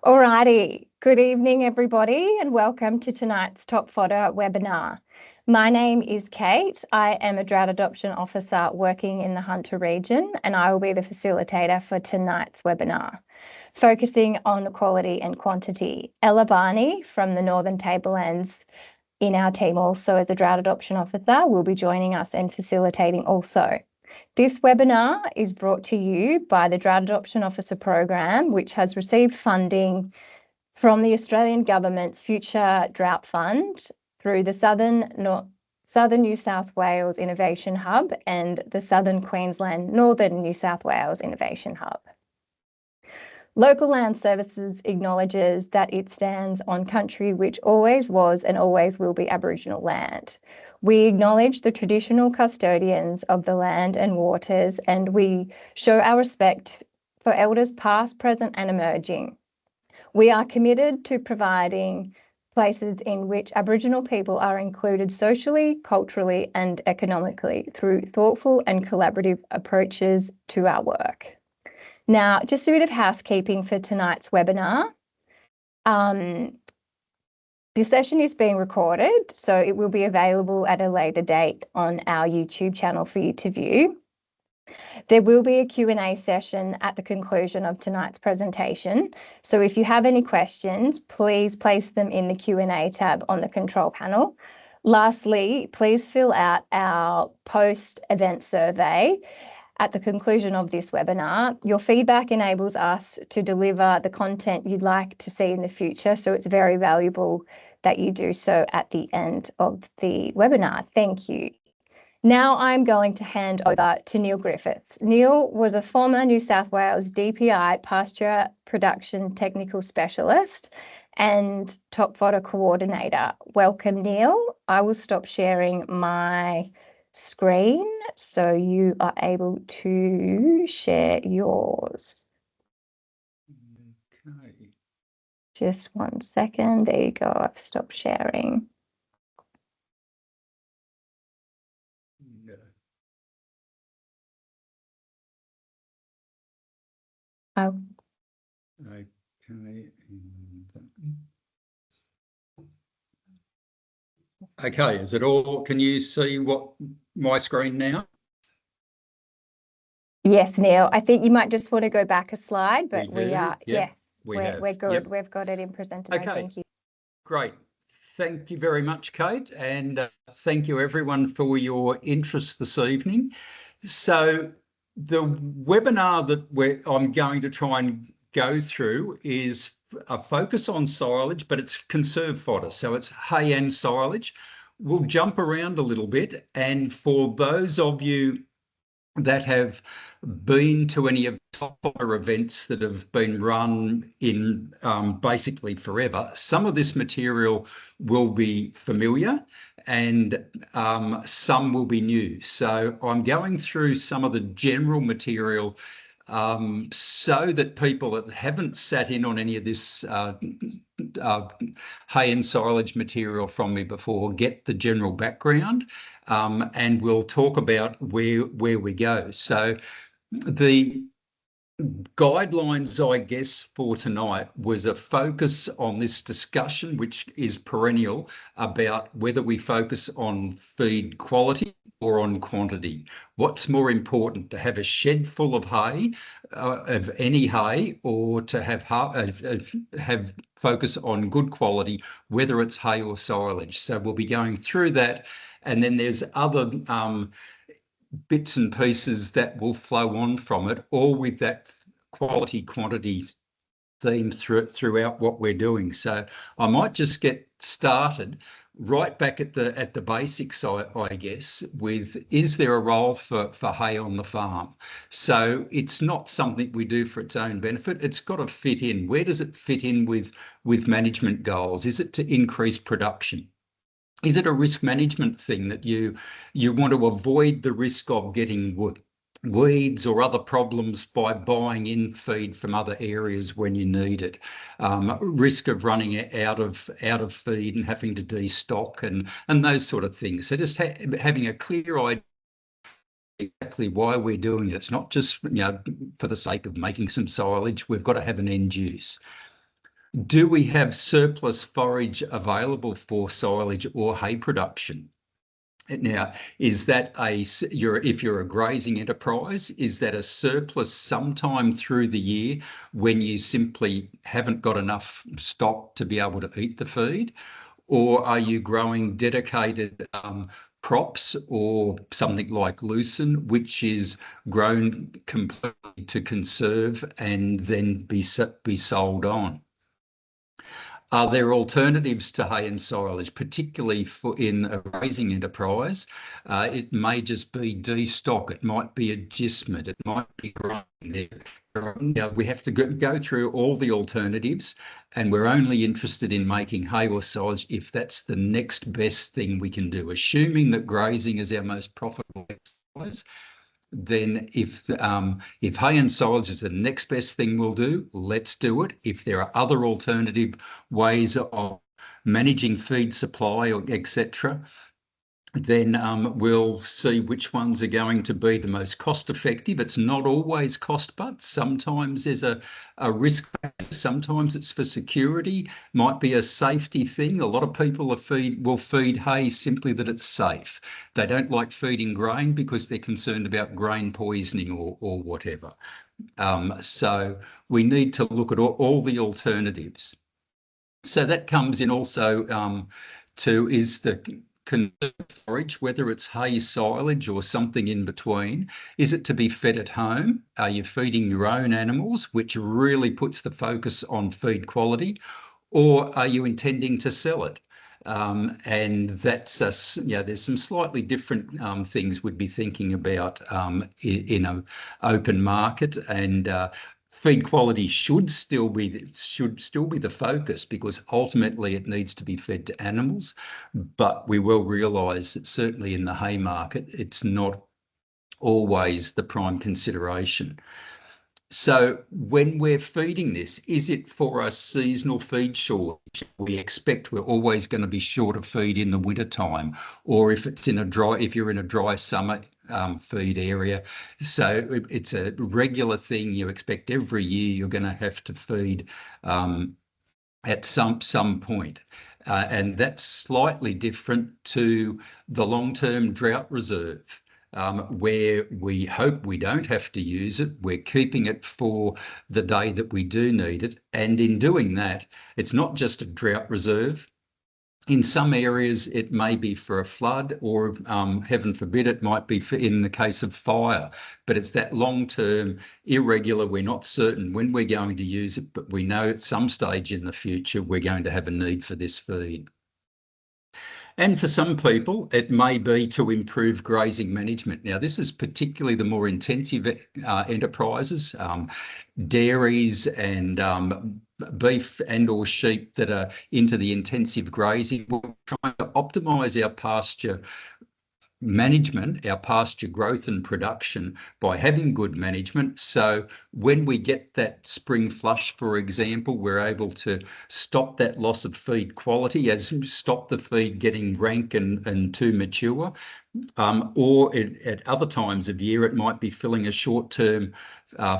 Alrighty, good evening everybody and welcome to tonight's TopFodder webinar. My name is Kate. I am a Drought Adoption Officer working in the Hunter region and I will be the facilitator for tonight's webinar, focusing on quality and quantity. Ella Barney from the Northern Tablelands in our team also as a Drought Adoption Officer will be joining us and facilitating also. This webinar is brought to you by the Drought Adoption Officer Program, which has received funding from the Australian Government's Future Drought Fund through the Southern New South Wales Innovation Hub and the Southern Queensland Northern New South Wales Innovation Hub. Local Land Services acknowledges that it stands on country which always was and always will be Aboriginal land. We acknowledge the traditional custodians of the land and waters, and we show our respect for elders past, present and emerging. We are committed to providing places in which Aboriginal people are included socially, culturally and economically through thoughtful and collaborative approaches to our work. Now, just a bit of housekeeping for tonight's webinar. This session is being recorded, so it will be available at a later date on our YouTube channel for you to view. There will be a Q&A session at the conclusion of tonight's presentation. So if you have any questions, please place them in the Q&A tab on the control panel. Lastly, please fill out our post-event survey at the conclusion of this webinar. Your feedback enables us to deliver the content you'd like to see in the future, so it's very valuable that you do so at the end of the webinar. Thank you. Now I'm going to hand over to Neil Griffiths. Neil was a former New South Wales DPI Pasture Production Technical Specialist and TopFodder Coordinator. Welcome, Neil. I will stop sharing my screen so you are able to share yours. Okay. Just 1 second. There you go. I've stopped sharing. Yeah. Oh. Okay, is it all? Can you see what my screen now? Yes, Neil. I think you might just want to go back a slide, but we are. Yep. Yes, we're good. Yep. We've got it in presenter mode. Okay. Thank you. Great. Thank you very much, Kate, and thank you everyone for your interest this evening. So the webinar that I'm going to try and go through is a focus on silage, but it's conserved fodder, so it's hay and silage. We'll jump around a little bit, and for those of you that have been to any of the TopFodder events that have been run in basically forever, some of this material will be familiar and some will be new. So I'm going through some of the general material so that people that haven't sat in on any of this hay and silage material from me before get the general background, and we'll talk about where we go. So the guidelines, I guess, for tonight was a focus on this discussion, which is perennial, about whether we focus on feed quality or on quantity. What's more important, to have a shed full of hay, of any hay, or to have focus on good quality, whether it's hay or silage? So we'll be going through that, and then there's other bits and pieces that will flow on from it, all with that quality quantity theme throughout what we're doing. So I might just get started right back at the basics, I guess, with, is there a role for hay on the farm? So it's not something we do for its own benefit. It's got to fit in. Where does it fit in with management goals? Is it to increase production? Is it a risk management thing that you want to avoid the risk of getting weeds or other problems by buying in feed from other areas when you need it? Risk of running out of feed and having to destock and those sort of things. So just having a clear idea exactly why we're doing it. It's not just for the sake of making some silage. We've got to have an end use. Do we have surplus forage available for silage or hay production? Now, is that if you're a grazing enterprise, is that a surplus sometime through the year when you simply haven't got enough stock to be able to eat the feed? Or are you growing dedicated crops or something like lucerne, which is grown completely to conserve and then be sold on? Are there alternatives to hay and silage, particularly in a grazing enterprise? It may just be destock, it might be agistment, it might be grain. We have to go through all the alternatives, and we're only interested in making hay or silage if that's the next best thing we can do. Assuming that grazing is our most profitable exercise, then if hay and silage is the next best thing we'll do, let's do it. If there are other alternative ways of managing feed supply or etc., then we'll see which ones are going to be the most cost effective. It's not always cost, but sometimes there's a risk factor. Sometimes it's for security, might be a safety thing. A lot of people will feed hay simply that it's safe. They don't like feeding grain because they're concerned about grain poisoning or whatever. So we need to look at all the alternatives. So that comes in also to is the conserved forage, whether it's hay, silage, or something in between, is it to be fed at home? Are you feeding your own animals, which really puts the focus on feed quality, or are you intending to sell it? And that's there's some slightly different things we'd be thinking about in an open market, and feed quality should still be the focus, because ultimately it needs to be fed to animals. But we will realise that certainly in the hay market, it's not always the prime consideration. So when we're feeding this, is it for a seasonal feed shortage? We expect we're always going to be short of feed in the winter time, or if you're in a dry summer feed area. So it's a regular thing. You expect every year you're going to have to feed at some point. And that's slightly different to the long-term drought reserve, where we hope we don't have to use it. We're keeping it for the day that we do need it. And in doing that, it's not just a drought reserve. In some areas, it may be for a flood, or heaven forbid, it might be in the case of fire. But it's that long-term, irregular, we're not certain when we're going to use it, but we know at some stage in the future, we're going to have a need for this feed. And for some people, it may be to improve grazing management. Now, this is particularly the more intensive enterprises, dairies and beef and or sheep that are into the intensive grazing. We're trying to optimise our pasture management, our pasture growth and production, by having good management. So when we get that spring flush, for example, we're able to stop that loss of feed quality, stop the feed getting rank and too mature. Or at other times of year, it might be filling a short-term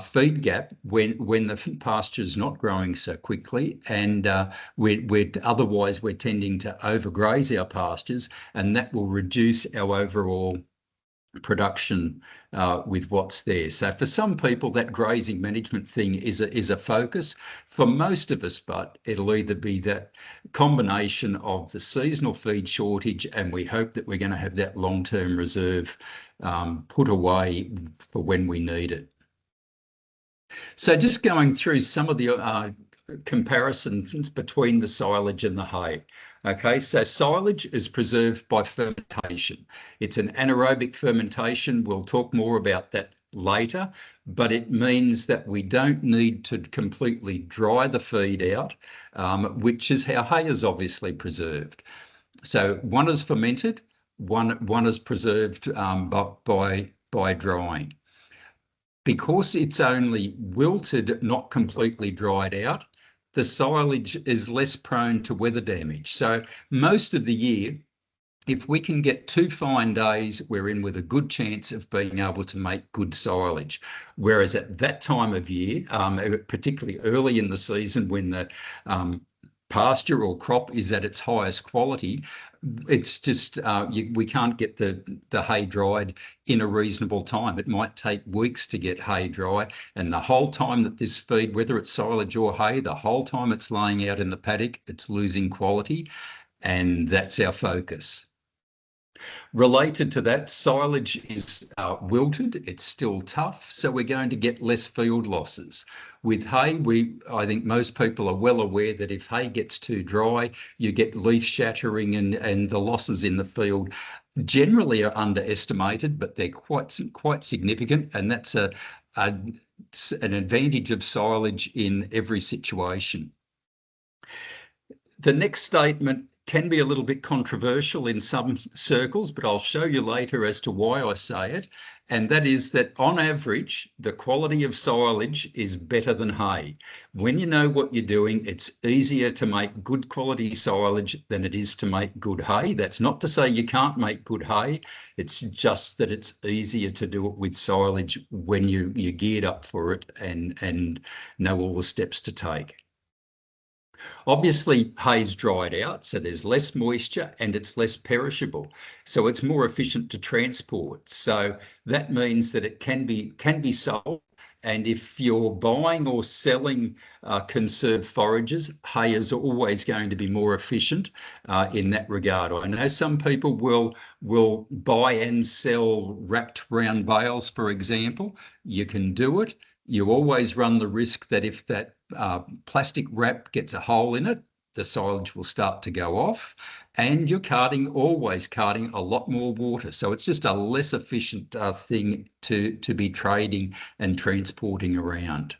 feed gap when the pasture is not growing so quickly, and otherwise we're tending to overgraze our pastures, and that will reduce our overall production with what's there. So for some people, that grazing management thing is a focus. For most of us, but it'll either be that combination of the seasonal feed shortage, and we hope that we're going to have that long-term reserve put away for when we need it. So just going through some of the comparisons between the silage and the hay. Okay, so silage is preserved by fermentation. It's an anaerobic fermentation. We'll talk more about that later, but it means that we don't need to completely dry the feed out, which is how hay is obviously preserved. So one is fermented, one is preserved by drying. Because it's only wilted, not completely dried out, the silage is less prone to weather damage. So most of the year, if we can get 2 fine days, we're in with a good chance of being able to make good silage. Whereas at that time of year, particularly early in the season when the pasture or crop is at its highest quality, it's just we can't get the hay dried in a reasonable time. It might take weeks to get hay dry, and the whole time that this feed, whether it's silage or hay, the whole time it's laying out in the paddock, it's losing quality, and that's our focus. Related to that, silage is wilted, it's still tough, so we're going to get less field losses. With hay, I think most people are well aware that if hay gets too dry, you get leaf shattering, and the losses in the field generally are underestimated, but they're quite significant, and that's an advantage of silage in every situation. The next statement can be a little bit controversial in some circles, but I'll show you later as to why I say it. And that is that on average, the quality of silage is better than hay. When you know what you're doing, it's easier to make good quality silage than it is to make good hay. That's not to say you can't make good hay. It's just that it's easier to do it with silage when you're geared up for it and know all the steps to take. Obviously, hay's dried out, so there's less moisture and it's less perishable. So it's more efficient to transport. So that means that it can be sold. And if you're buying or selling conserved forages, hay is always going to be more efficient in that regard. I know some people will buy and sell wrapped round bales, for example. You can do it. You always run the risk that if that plastic wrap gets a hole in it, the silage will start to go off, and you're always carting a lot more water. So it's just a less efficient thing to be trading and transporting around.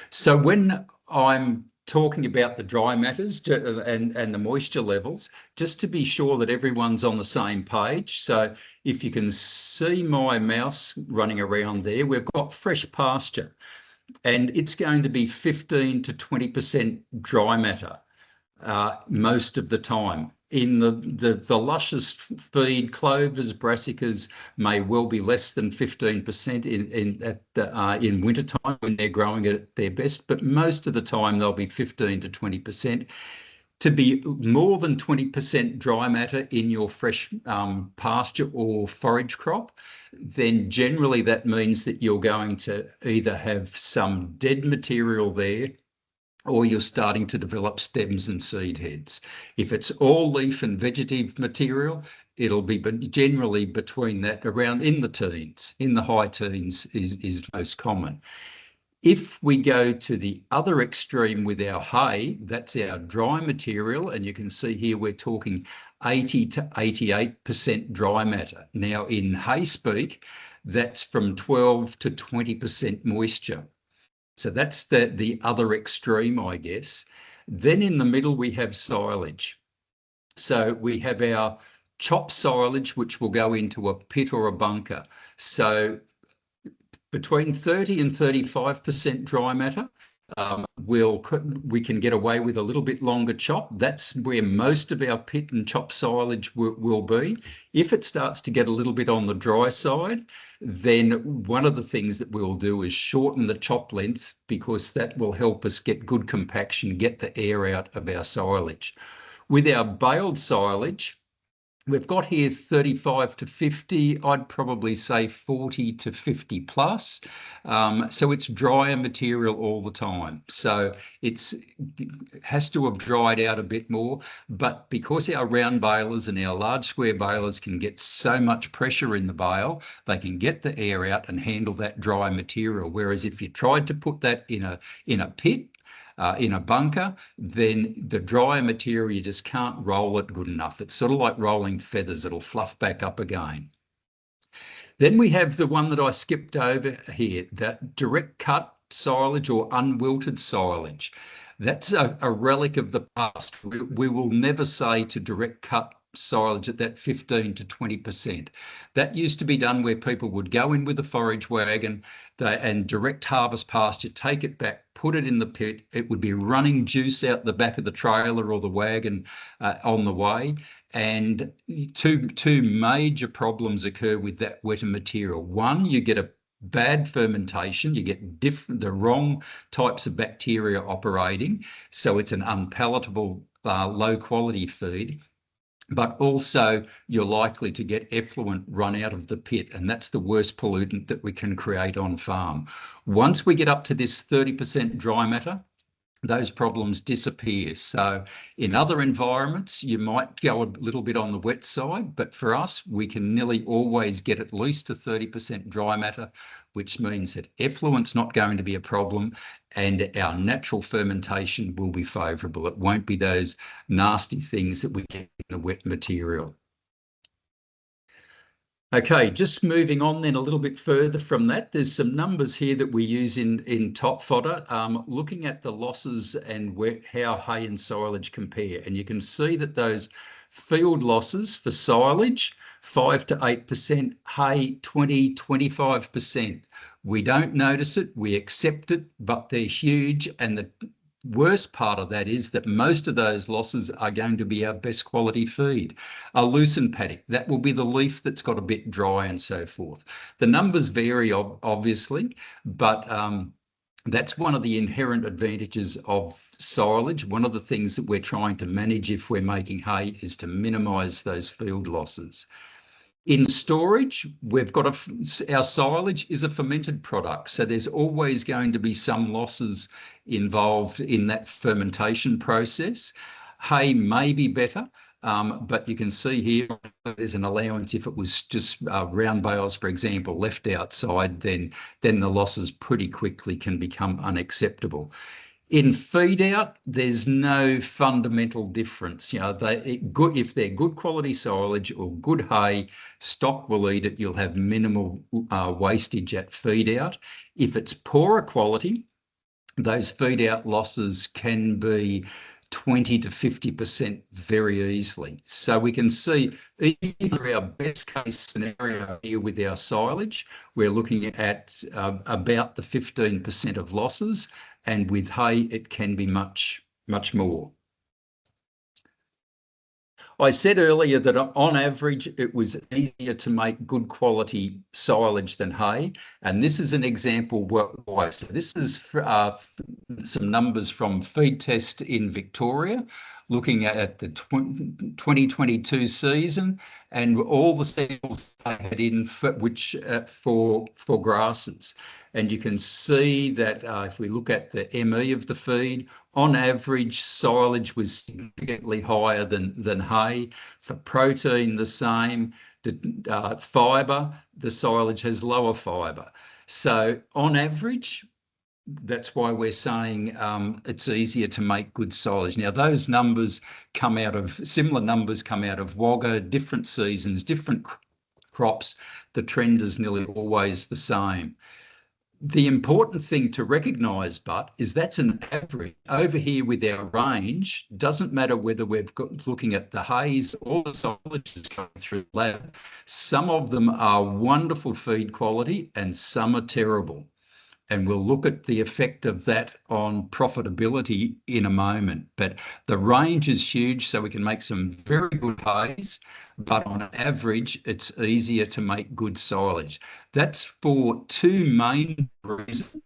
So when I'm talking about the dry matters and the moisture levels, just to be sure that everyone's on the same page. So if you can see my mouse running around there, we've got fresh pasture, and it's going to be 15 to 20% dry matter most of the time. In the luscious feed, clovers, brassicas may well be less than 15% in wintertime when they're growing at their best, but most of the time they'll be 15 to 20%. To be more than 20% dry matter in your fresh pasture or forage crop, then generally that means that you're going to either have some dead material there, or you're starting to develop stems and seed heads. If it's all leaf and vegetative material, it'll be generally between that, around in the teens, in the high teens is most common. If we go to the other extreme with our hay, that's our dry material, and you can see here we're talking 80 to 88% dry matter. Now in hay speak, that's from 12 to 20% moisture. So that's the other extreme, I guess. Then in the middle, we have silage. So we have our chopped silage, which will go into a pit or a bunker. So between 30 and 35% dry matter, we can get away with a little bit longer chop. That's where most of our pit and chop silage will be. If it starts to get a little bit on the dry side, then one of the things that we'll do is shorten the chop length, because that will help us get good compaction, get the air out of our silage. With our baled silage, we've got here 35 to 50. I'd probably say 40 to 50 plus. So it's drier material all the time. So it has to have dried out a bit more. But because our round balers and our large square balers can get so much pressure in the bale, they can get the air out and handle that dry material. Whereas if you tried to put that in a pit, in a bunker, then the drier material, you just can't roll it good enough. It's sort of like rolling feathers. It'll fluff back up again. Then we have the one that I skipped over here, that direct cut silage or unwilted silage. That's a relic of the past. We will never say to direct cut silage at that 15 to 20%. That used to be done where people would go in with a forage wagon and direct harvest pasture, take it back, put it in the pit. It would be running juice out the back of the trailer or the wagon on the way. And two major problems occur with that wetter material. One, you get a bad fermentation, you get the wrong types of bacteria operating, so it's an unpalatable, low quality feed. But also you're likely to get effluent run out of the pit, and that's the worst pollutant that we can create on farm. Once we get up to this 30% dry matter, those problems disappear. So in other environments, you might go a little bit on the wet side, but for us, we can nearly always get at least to 30% dry matter, which means that effluent's not going to be a problem and our natural fermentation will be favourable. It won't be those nasty things that we get in the wet material. Okay, just moving on then a little bit further from that, there's some numbers here that we use in TopFodder, looking at the losses and how hay and silage compare. And you can see that those field losses for silage, 5 to 8%, hay 20, 25%. We don't notice it, we accept it, but they're huge. And the worst part of that is that most of those losses are going to be our best quality feed. A loosened paddock, that will be the leaf that's got a bit dry and so forth. The numbers vary obviously, but that's one of the inherent advantages of silage. One of the things that we're trying to manage if we're making hay is to minimise those field losses. In storage, we've got our silage is a fermented product, so there's always going to be some losses involved in that fermentation process. Hay may be better, but you can see here there's an allowance. If it was just round bales, for example, left outside, then the losses pretty quickly can become unacceptable. In feed out, there's no fundamental difference. You know, if they're good quality silage or good hay, stock will eat it. You'll have minimal wastage at feed out. If it's poorer quality, those feed out losses can be 20 to 50% very easily. So we can see either our best case scenario here with our silage, we're looking at about the 15% of losses, and with hay it can be much more. I said earlier that on average it was easier to make good quality silage than hay, and this is an example why. So this is some numbers from Feed Test in Victoria, looking at the 2022 season and all the samples they had in for grasses. And you can see that if we look at the ME of the feed, on average, silage was significantly higher than hay. For protein, the same. Fibre, the silage has lower fibre. So on average, that's why we're saying it's easier to make good silage. Now, those numbers similar numbers come out of Wagga, different seasons, different crops. The trend is nearly always the same. The important thing to recognise, is that's an average. Over here with our range, doesn't matter whether we've got looking at the hays or the silages going through the lab. Some of them are wonderful feed quality and some are terrible. And we'll look at the effect of that on profitability in a moment. But the range is huge, so we can make some very good hays, but on average, it's easier to make good silage. That's for two main reasons.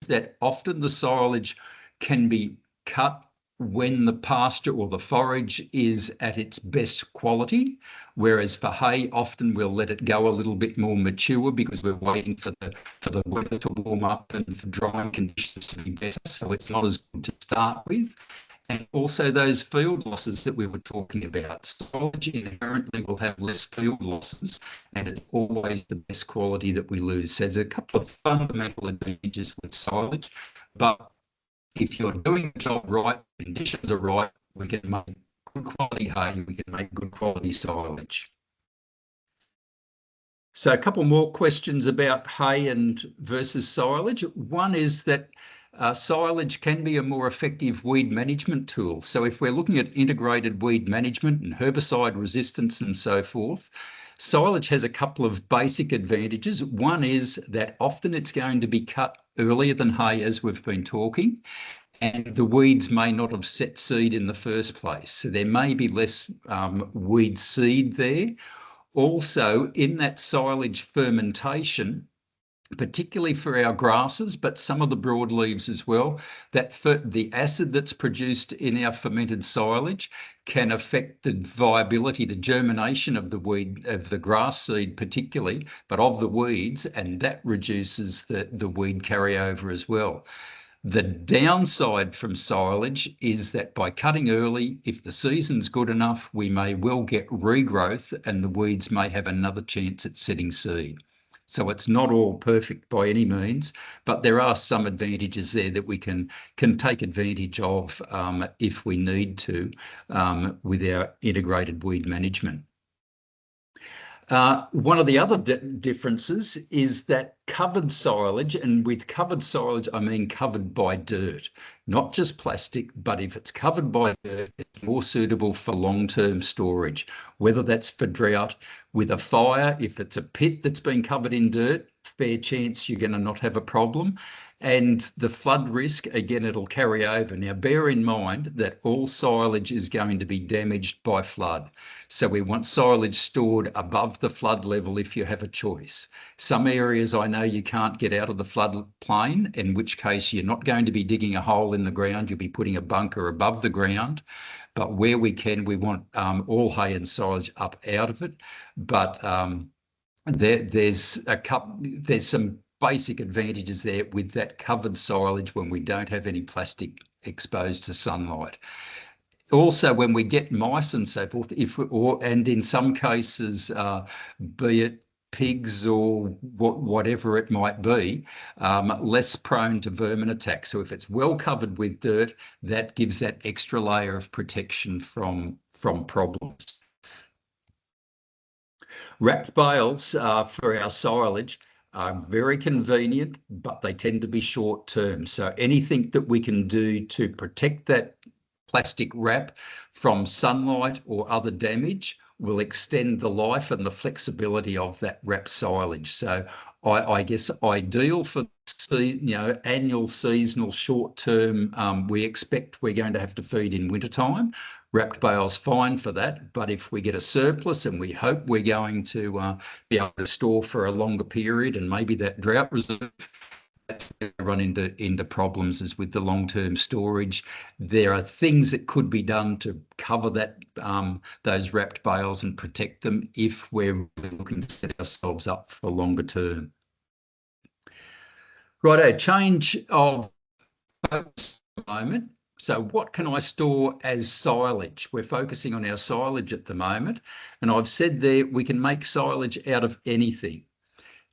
That often the silage can be cut when the pasture or the forage is at its best quality, whereas for hay, often we'll let it go a little bit more mature because we're waiting for the weather to warm up and for drying conditions to be better, so it's not as good to start with. And also those field losses that we were talking about. Silage inherently will have less field losses, and it's always the best quality that we lose. So there's a couple of fundamental advantages with silage, but if you're doing the job right, conditions are right, we can make good quality hay, we can make good quality silage. So a couple more questions about hay and versus silage. One is that silage can be a more effective weed management tool. So if we're looking at integrated weed management and herbicide resistance and so forth, silage has a couple of basic advantages. One is that often it's going to be cut earlier than hay, as we've been talking, and the weeds may not have set seed in the first place. So there may be less weed seed there. Also, in that silage fermentation, particularly for our grasses, but some of the broadleaves as well, that the acid that's produced in our fermented silage can affect the viability, the germination of the weed, of the grass seed particularly, but of the weeds, and that reduces the weed carryover as well. The downside from silage is that by cutting early, if the season's good enough, we may well get regrowth and the weeds may have another chance at setting seed. So it's not all perfect by any means, but there are some advantages there that we can take advantage of if we need to with our integrated weed management. One of the other differences is that covered silage, and with covered silage, I mean covered by dirt, not just plastic, but if it's covered by dirt, it's more suitable for long-term storage, whether that's for drought, with a fire, if it's a pit that's been covered in dirt, fair chance you're going to not have a problem. And the flood risk, again, it'll carry over. Now, bear in mind that all silage is going to be damaged by flood. So we want silage stored above the flood level if you have a choice. Some areas I know you can't get out of the flood plain, in which case you're not going to be digging a hole in the ground, you'll be putting a bunker above the ground. But where we can, we want all hay and silage up out of it. But there's some basic advantages there with that covered silage when we don't have any plastic exposed to sunlight. Also, when we get mice and so forth, and in some cases, be it pigs or whatever it might be, less prone to vermin attack. So if it's well covered with dirt, that gives that extra layer of protection from problems. Wrapped bales for our silage are very convenient, but they tend to be short term. So anything that we can do to protect that plastic wrap from sunlight or other damage will extend the life and the flexibility of that wrap silage. So I guess ideal for annual, seasonal, short term, we expect we're going to have to feed in wintertime. Wrapped bale's fine for that, but if we get a surplus and we hope we're going to be able to store for a longer period and maybe that drought reserve, that's going to run into problems as with the long-term storage. There are things that could be done to cover that those wrapped bales and protect them if we're looking to set ourselves up for longer term. Righto, change of focus at the moment. So what can I store as silage? We're focusing on our silage at the moment. And I've said there, we can make silage out of anything.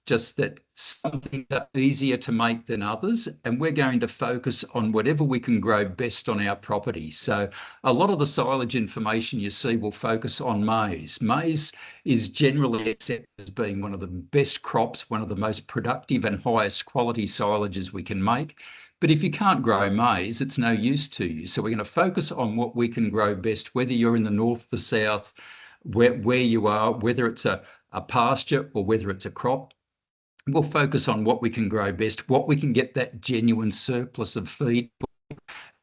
Just that some things are easier to make than others, and we're going to focus on whatever we can grow best on our property. So a lot of the silage information you see will focus on maize. Maize is generally accepted as being one of the best crops, one of the most productive and highest quality silages we can make. But if you can't grow maize, it's no use to you. So we're going to focus on what we can grow best, whether you're in the north, the south, where you are, whether it's a pasture or whether it's a crop. We'll focus on what we can grow best, what we can get that genuine surplus of feed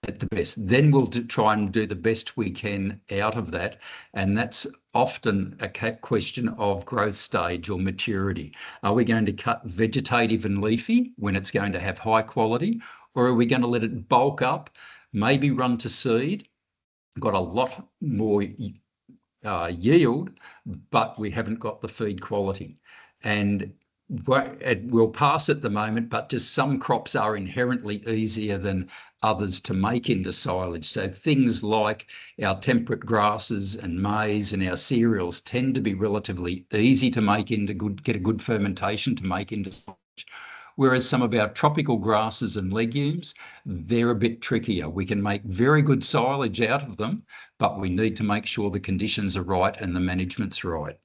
at the best. Then we'll try and do the best we can out of that. And that's often a question of growth stage or maturity. Are we going to cut vegetative and leafy when it's going to have high quality? Or are we going to let it bulk up, maybe run to seed, got a lot more yield, but we haven't got the feed quality? And we'll pass at the moment, but just some crops are inherently easier than others to make into silage. So things like our temperate grasses and maize and our cereals tend to be relatively easy to make into get a good fermentation to make into silage. Whereas some of our tropical grasses and legumes, they're a bit trickier. We can make very good silage out of them, but we need to make sure the conditions are right and the management's right.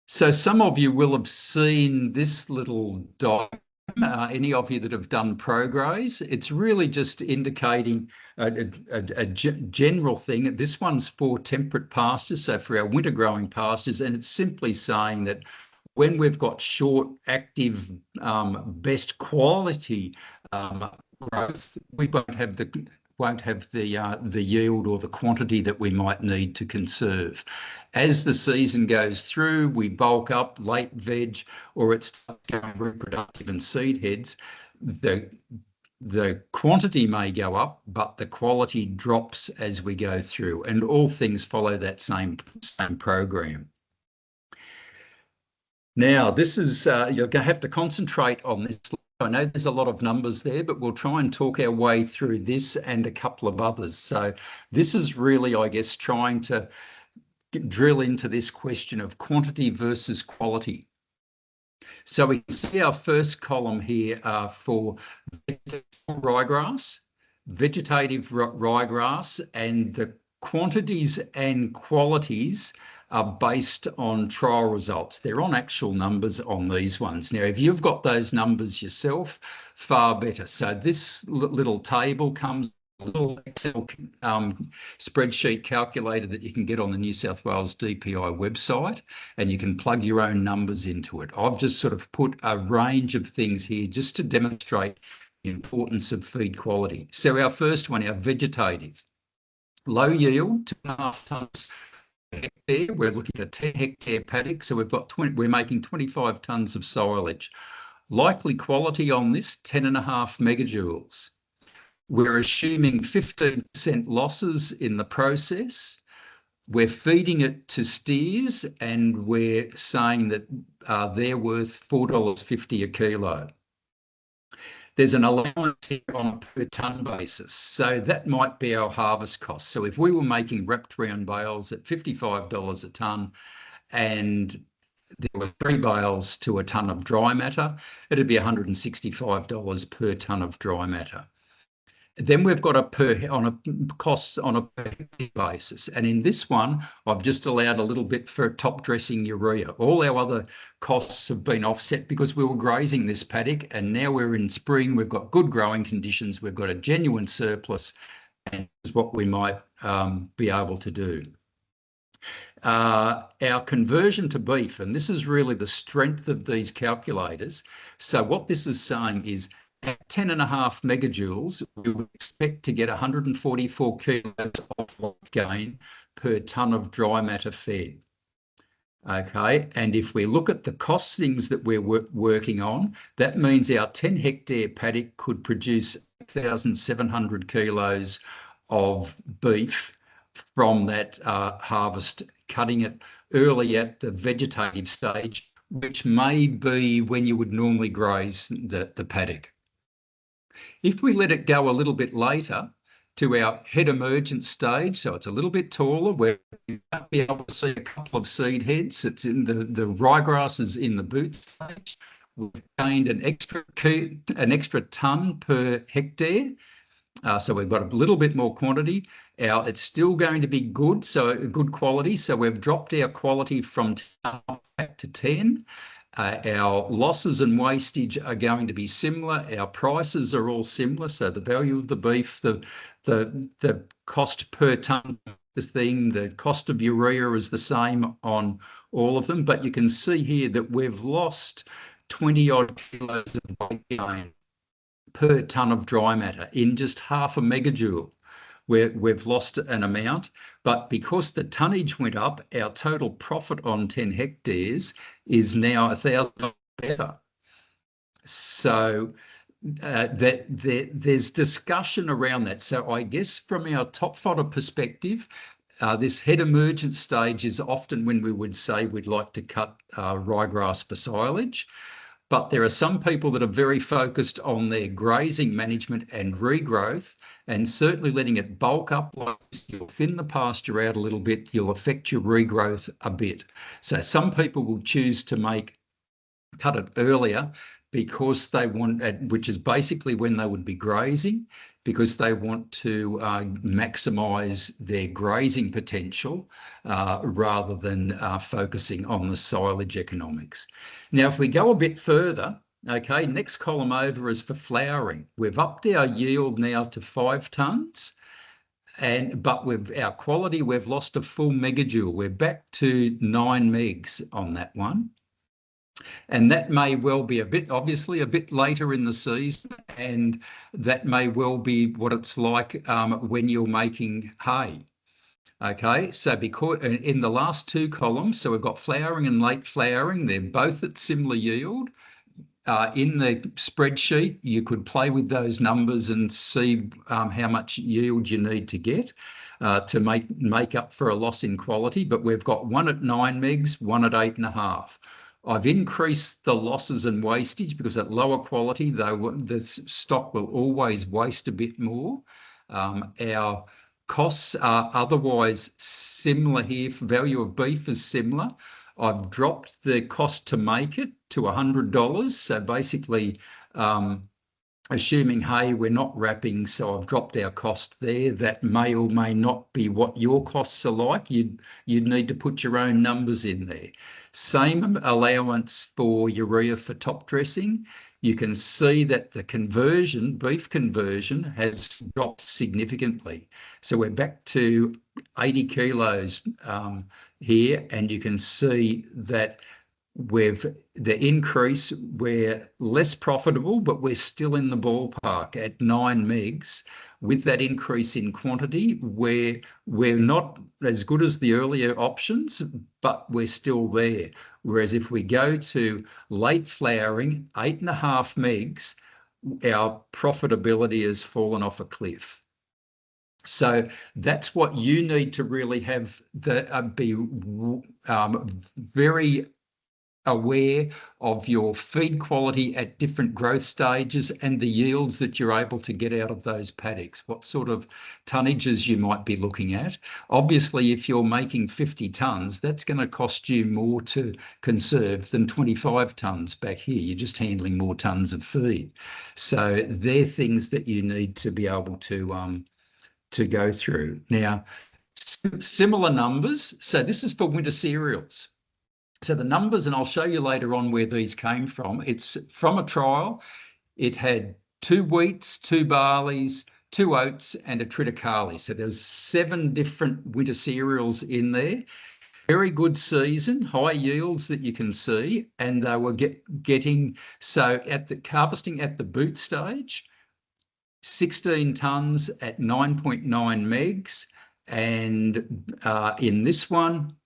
So some of you will have seen this little diagram any of you that have done ProGraze, it's really just indicating a general thing. This one's for temperate pastures, so for our winter growing pastures, and it's simply saying that when we've got short, active, best quality growth, we won't have the yield or the quantity that we might need to conserve. As the season goes through, we bulk up late veg, or it starts going reproductive and seed heads. The quantity may go up, but the quality drops as we go through, and all things follow that same program. Now, this is, you're going to have to concentrate on this. I know there's a lot of numbers there, but we'll try and talk our way through this and a couple of others. So this is really, I guess, trying to drill into this question of quantity versus quality. So we can see our first column here for ryegrass, vegetative ryegrass, and the quantities and qualities are based on trial results. They're on actual numbers on these ones. Now, if you've got those numbers yourself, far better. So this little table comes with a little Excel spreadsheet calculator that you can get on the New South Wales DPI website, and you can plug your own numbers into it. I've just sort of put a range of things here just to demonstrate the importance of feed quality. So our first one, our vegetative. Low yield, 2.5 tonnes per hectare. We're looking at a 10 hectare paddock, so we're making 25 tonnes of silage. Likely quality on this, 10.5 megajoules. We're assuming 15% losses in the process. We're feeding it to steers, and we're saying that they're worth $4.50 a kilo. There's an allowance here on a per tonne basis. So that might be our harvest cost. So if we were making wrapped round bales at $55 a tonne and there were 3 bales to a tonne of dry matter, it'd be $165 per tonne of dry matter. Then we've got costs on a per hectare basis. And in this one, I've just allowed a little bit for top dressing urea. All our other costs have been offset because we were grazing this paddock, and now we're in spring. We've got good growing conditions. We've got a genuine surplus, and this is what we might be able to do. Our conversion to beef, and this is really the strength of these calculators. So what this is saying is, at 10.5 megajoules, we would expect to get 144 kilos of gain per tonne of dry matter fed. Okay, and if we look at the costings that we're working on, that means our 10 hectare paddock could produce 8,700 kilos of beef from that harvest, cutting it early at the vegetative stage, which may be when you would normally graze the paddock. If we let it go a little bit later to our head emergence stage, so it's a little bit taller, where we might be able to see a couple of seed heads. It's in the ryegrass is in the boot stage. We've gained an extra tonne per hectare. So we've got a little bit more quantity. It's still going to be good, so good quality. So we've dropped our quality from 10 back to 10. Our losses and wastage are going to be similar. Our prices are all similar. So the value of the beef, the cost per tonne, the cost of urea is the same on all of them. But you can see here that we've lost 20 odd kilos of weight gain per tonne of dry matter in just 0.5 megajoule. We've lost an amount, but because the tonnage went up, our total profit on 10 hectares is now $1,000 better. So there's discussion around that. So I guess from our TopFodder perspective, this head emergence stage is often when we would say we'd like to cut ryegrass for silage. But there are some people that are very focused on their grazing management and regrowth, and certainly letting it bulk up like this, you'll thin the pasture out a little bit, you'll affect your regrowth a bit. So some people will choose to cut it earlier because they want, which is basically when they would be grazing, because they want to maximise their grazing potential rather than focusing on the silage economics. Now, if we go a bit further, Okay, next column over is for flowering. We've upped our yield now to 5 tonnes, but with our quality, we've lost a full megajoule. We're back to 9 megs on that one. And that may well be obviously a bit later in the season, and that may well be what it's like when you're making hay. Okay, so because in the last 2 columns, so we've got flowering and late flowering, they're both at similar yield. In the spreadsheet, you could play with those numbers and see how much yield you need to get to make up for a loss in quality. But we've got one at 9 megs, one at 8.5. I've increased the losses and wastage because at lower quality, though, the stock will always waste a bit more. Our costs are otherwise similar here. Value of beef is similar. I've dropped the cost to make it to $100. So basically, assuming hay, we're not wrapping, so I've dropped our cost there. That may or may not be what your costs are like. You'd need to put your own numbers in there. Same allowance for urea for top dressing. You can see that the conversion, beef conversion, has dropped significantly. So we're back to 80 kilos here, and you can see that the increase, we're less profitable, but we're still in the ballpark at 9 megs. With that increase in quantity, we're not as good as the earlier options, but we're still there. Whereas if we go to late flowering, 8.5 megs, our profitability has fallen off a cliff. So that's what you need to really have be very aware of your feed quality at different growth stages and the yields that you're able to get out of those paddocks, what sort of tonnages you might be looking at. Obviously, if you're making 50 tonnes, that's going to cost you more to conserve than 25 tonnes back here. You're just handling more tonnes of feed. So they're things that you need to be able to go through. Now, similar numbers. So this is for winter cereals. So the numbers, and I'll show you later on where these came from. It's from a trial. It had 2 wheats, 2 barleys, 2 oats, and a triticale. So there's 7 different winter cereals in there. Very good season, high yields that you can see, and they were getting, so at the harvesting at the boot stage, 16 tonnes at 9.9 megs, and in this one,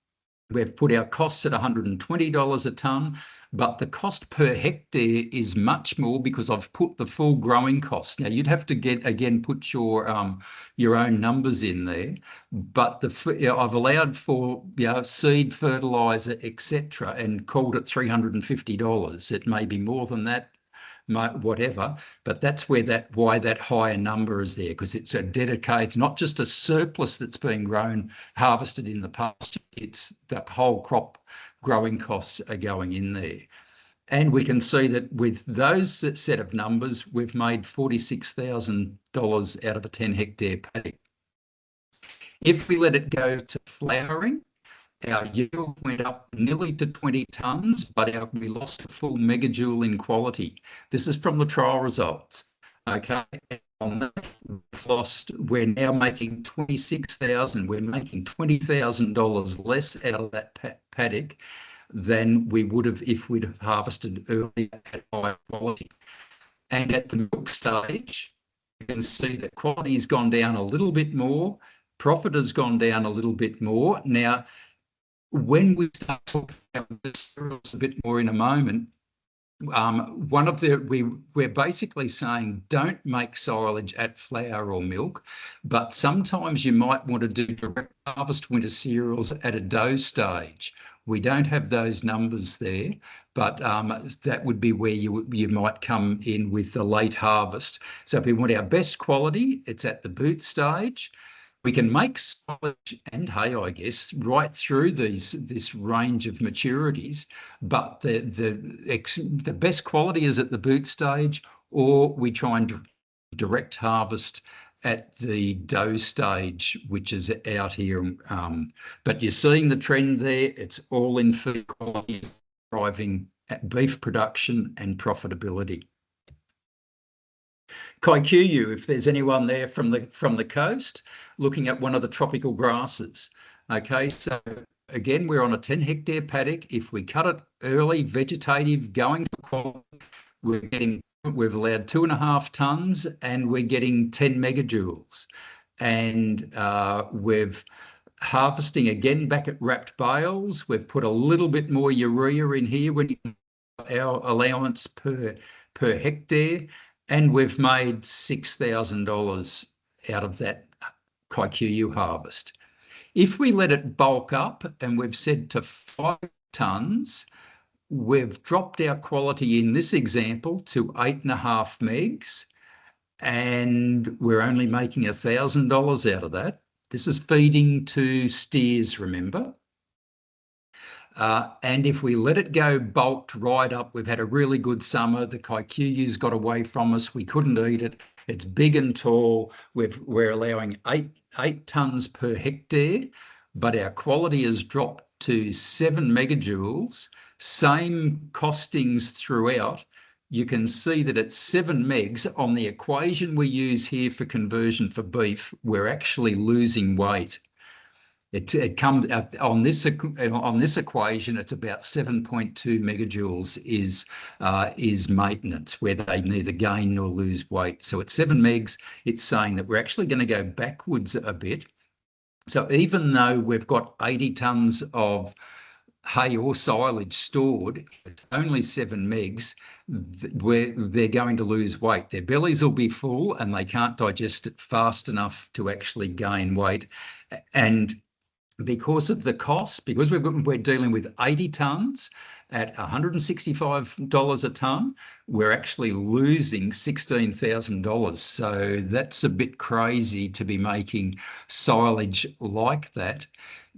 we've put our costs at $120 a tonne, but the cost per hectare is much more because I've put the full growing cost. Now, you'd have to put your own numbers in there, but I've allowed for seed, fertiliser, etc., and called it $350. It may be more than that, whatever, but that's why that higher number is there, because it's it's not just a surplus that's being harvested in the pasture, it's the whole crop growing costs are going in there. And we can see that with those set of numbers, we've made $46,000 out of a 10 hectare paddock. If we let it go to flowering, our yield went up nearly to 20 tonnes, but we lost a full megajoule in quality. This is from the trial results. Okay, we're now making 26,000. We're making $20,000 less out of that paddock than we would have if we'd have harvested earlier at higher quality. And at the milk stage, you can see that quality has gone down a little bit more, profit has gone down a little bit more. Now, when we start talking about this a bit more in a moment, we're basically saying don't make silage at flour or milk, but sometimes you might want to do direct harvest winter cereals at a dough stage. We don't have those numbers there, but that would be where you might come in with the late harvest. So if we want our best quality, it's at the boot stage. We can make silage and hay, I guess, right through this range of maturities, but the best quality is at the boot stage, or we try and direct harvest at the dough stage, which is out here. But you're seeing the trend there. It's all in feed quality driving beef production and profitability. Kikuyu, if there's anyone there from the coast, looking at one of the tropical grasses. Okay, so again, we're on a 10-hectare paddock. If we cut it early, vegetative, going to quality, we've allowed 2.5 tons and we're getting 10 megajoules. And we've harvesting again back at wrapped bales. We've put a little bit more urea in here when our allowance per hectare, and we've made $6,000 out of that Kikuyu harvest. If we let it bulk up and we've said to 5 tons, we've dropped our quality in this example to 8.5 megs, and we're only making $1,000 out of that. This is feeding to steers, remember? And if we let it go bulked right up, we've had a really good summer. The Kikuyu's got away from us. We couldn't eat it. It's big and tall. We're allowing 8 tons per hectare, but our quality has dropped to 7 megajoules. Same costings throughout. You can see that at 7 megs on the equation we use here for conversion for beef, we're actually losing weight. It comes on this equation. It's about 7.2 megajoules is maintenance, where they neither gain nor lose weight. So at 7 megs, it's saying that we're actually going to go backwards a bit. So even though we've got 80 tons of hay or silage stored, it's only 7 megs, they're going to lose weight. Their bellies will be full and they can't digest it fast enough to actually gain weight. And because of the cost, because we're dealing with 80 tons at $165 a ton, we're actually losing $16,000. So that's a bit crazy to be making silage like that.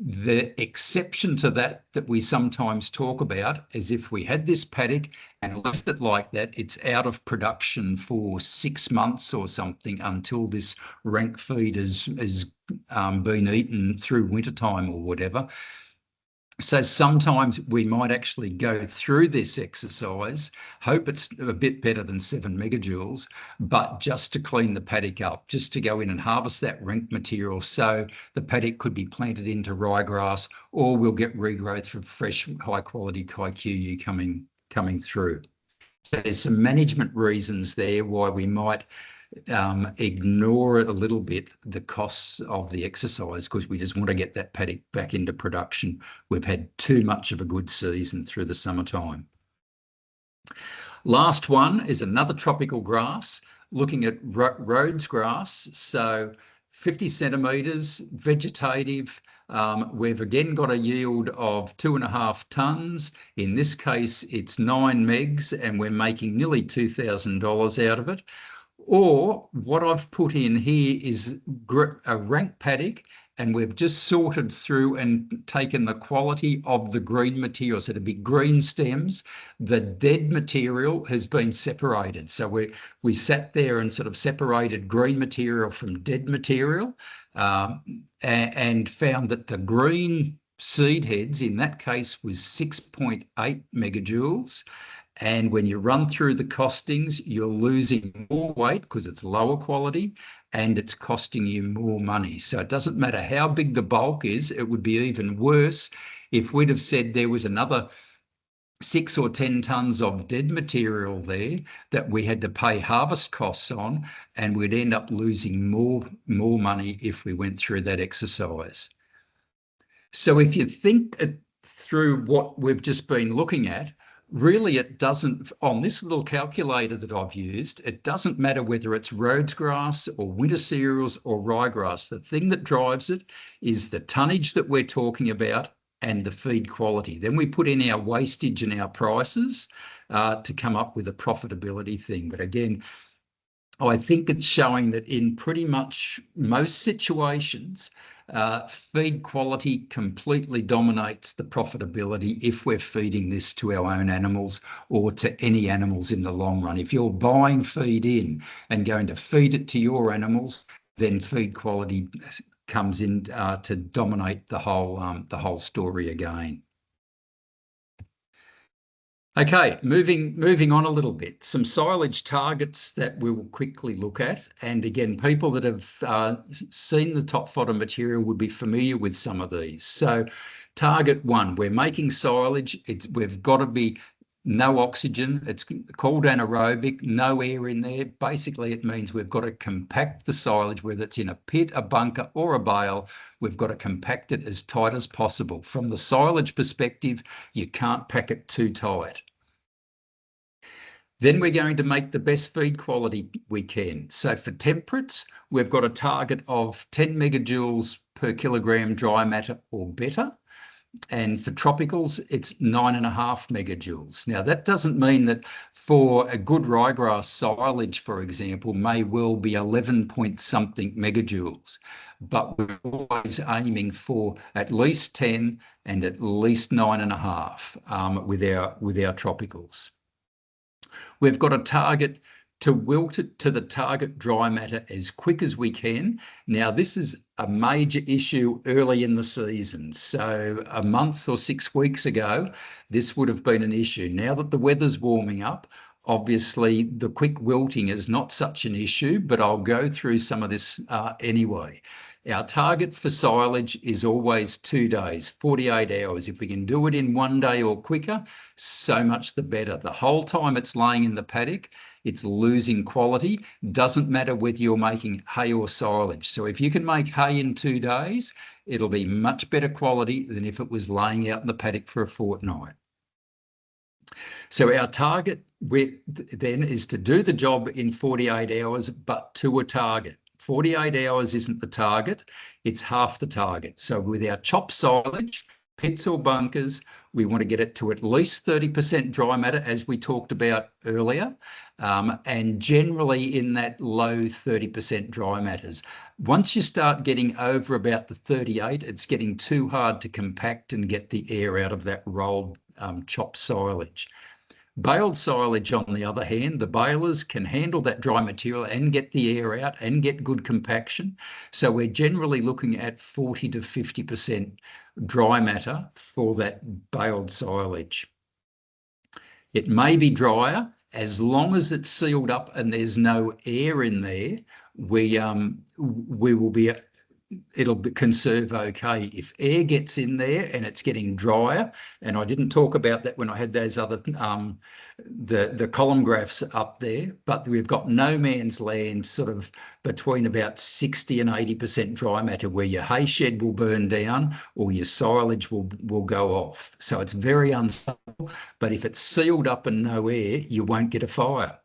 The exception to that we sometimes talk about is if we had this paddock and left it like that, it's out of production for 6 months or something until this rank feed has been eaten through wintertime or whatever. So sometimes we might actually go through this exercise, hope it's a bit better than 7 megajoules, but just to clean the paddock up, just to go in and harvest that rank material so the paddock could be planted into ryegrass, or we'll get regrowth from fresh high quality Kikuyu coming through. So there's some management reasons there why we might ignore a little bit the costs of the exercise, because we just want to get that paddock back into production. We've had too much of a good season through the summertime. Last one is another tropical grass, looking at Rhodes grass. So 50 centimetres, vegetative. We've again got a yield of 2.5 tons. In this case, it's 9 megs, and we're making nearly $2,000 out of it. Or what I've put in here is a rank paddock, and we've just sorted through and taken the quality of the green material. So to be green stems, the dead material has been separated. So we sat there and sort of separated green material from dead material, and found that the green seed heads in that case was 6.8 megajoules. And when you run through the costings, you're losing more weight because it's lower quality and it's costing you more money. So it doesn't matter how big the bulk is. It would be even worse if we'd have said there was another 6 or 10 tons of dead material there that we had to pay harvest costs on, and we'd end up losing more money if we went through that exercise. So if you think through what we've just been looking at, really, it doesn't, on this little calculator that I've used, it doesn't matter whether it's Rhodes grass or winter cereals or ryegrass. The thing that drives it is the tonnage that we're talking about and the feed quality. Then we put in our wastage and our prices to come up with a profitability thing. But again, I think it's showing that in pretty much most situations, feed quality completely dominates the profitability if we're feeding this to our own animals or to any animals in the long run. If you're buying feed in and going to feed it to your animals, then feed quality comes in to dominate the whole story again. Okay, moving on a little bit. Some silage targets that we will quickly look at. And again, people that have seen the top fodder material would be familiar with some of these. So target one, we're making silage. We've got to be no oxygen. It's called anaerobic, no air in there. Basically, it means we've got to compact the silage, whether it's in a pit, a bunker, or a bale. We've got to compact it as tight as possible. From the silage perspective, you can't pack it too tight. Then we're going to make the best feed quality we can. So for temperates, we've got a target of 10 megajoules per kilogram dry matter or better. And for tropicals, it's 9.5 megajoules. Now, that doesn't mean that for a good ryegrass silage, for example, may well be 11 point something megajoules, but we're always aiming for at least 10 and at least 9.5 with our tropicals. We've got a target to wilt it to the target dry matter as quick as we can. Now, this is a major issue early in the season. So a month or 6 weeks ago, this would have been an issue. Now that the weather's warming up, obviously the quick wilting is not such an issue, but I'll go through some of this anyway. Our target for silage is always 2 days, 48 hours. If we can do it in 1 day or quicker, so much the better. The whole time it's laying in the paddock, it's losing quality. Doesn't matter whether you're making hay or silage. So if you can make hay in 2 days, it'll be much better quality than if it was laying out in the paddock for a fortnight. So our target then is to do the job in 48 hours, but to a target. 48 hours isn't the target, it's half the target. So with our chopped silage, pits or bunkers, we want to get it to at least 30% dry matter, as we talked about earlier, and generally in that low 30% dry matters. Once you start getting over about the 38, it's getting too hard to compact and get the air out of that rolled chopped silage. Baled silage, on the other hand, the balers can handle that dry material and get the air out and get good compaction. So we're generally looking at 40 to 50% dry matter for that baled silage. It may be drier. As long as it's sealed up and there's no air in there, we will be it'll conserve okay. If air gets in there and it's getting drier, and I didn't talk about that when I had those other the column graphs up there, but we've got no man's land sort of between about 60 and 80% dry matter, where your hay shed will burn down or your silage will go off. So it's very unstable, but if it's sealed up and no air, you won't get a fire.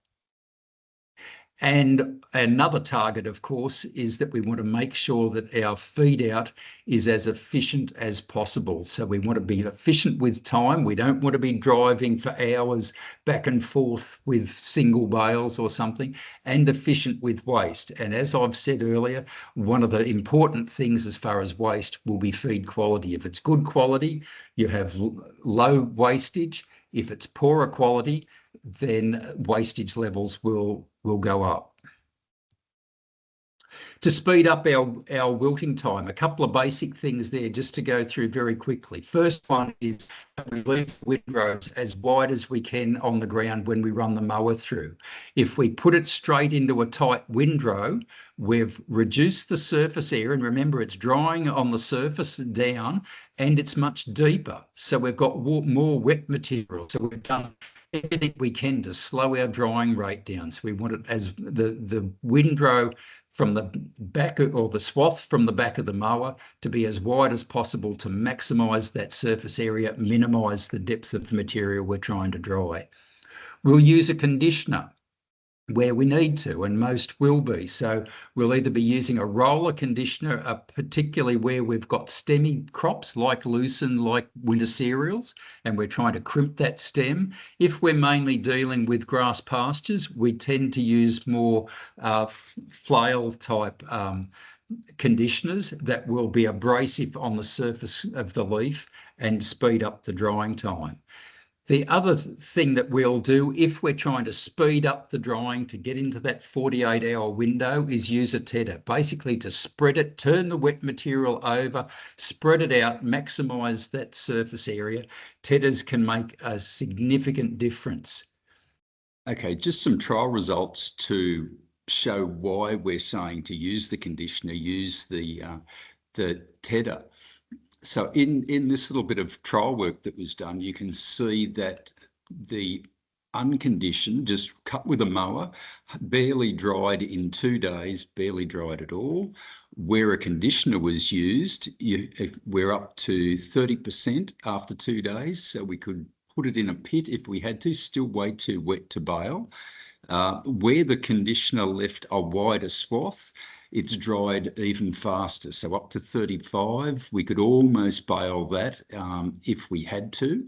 And another target, of course, is that we want to make sure that our feed out is as efficient as possible. So we want to be efficient with time. We don't want to be driving for hours back and forth with single bales or something, and efficient with waste. And as I've said earlier, one of the important things as far as waste will be feed quality. If it's good quality, you have low wastage. If it's poorer quality, then wastage levels will go up. To speed up our wilting time, a couple of basic things there just to go through very quickly. First one is we leave windrows as wide as we can on the ground when we run the mower through. If we put it straight into a tight windrow, we've reduced the surface area, and remember it's drying on the surface down and it's much deeper. So we've got more wet material. So we've done everything we can to slow our drying rate down. So we want it as the windrow from the back, or the swath from the back of the mower, to be as wide as possible to maximise that surface area, minimise the depth of the material we're trying to dry. We'll use a conditioner where we need to, and most will be. So we'll either be using a roller conditioner, particularly where we've got stemmy crops like lucerne, like winter cereals, and we're trying to crimp that stem. If we're mainly dealing with grass pastures, we tend to use more flail type conditioners that will be abrasive on the surface of the leaf and speed up the drying time. The other thing that we'll do if we're trying to speed up the drying to get into that 48-hour window is use a tedder, basically to spread it, turn the wet material over, spread it out, maximize that surface area. Tedders can make a significant difference. Okay, just some trial results to show why we're saying to use the conditioner, use the tedder. So in this little bit of trial work that was done, you can see that the unconditioned, just cut with a mower, barely dried in 2 days, barely dried at all. Where a conditioner was used, we're up to 30% after 2 days, so we could put it in a pit if we had to, still way too wet to bale. Where the conditioner left a wider swath, it's dried even faster. So up to 35, we could almost bale that if we had to.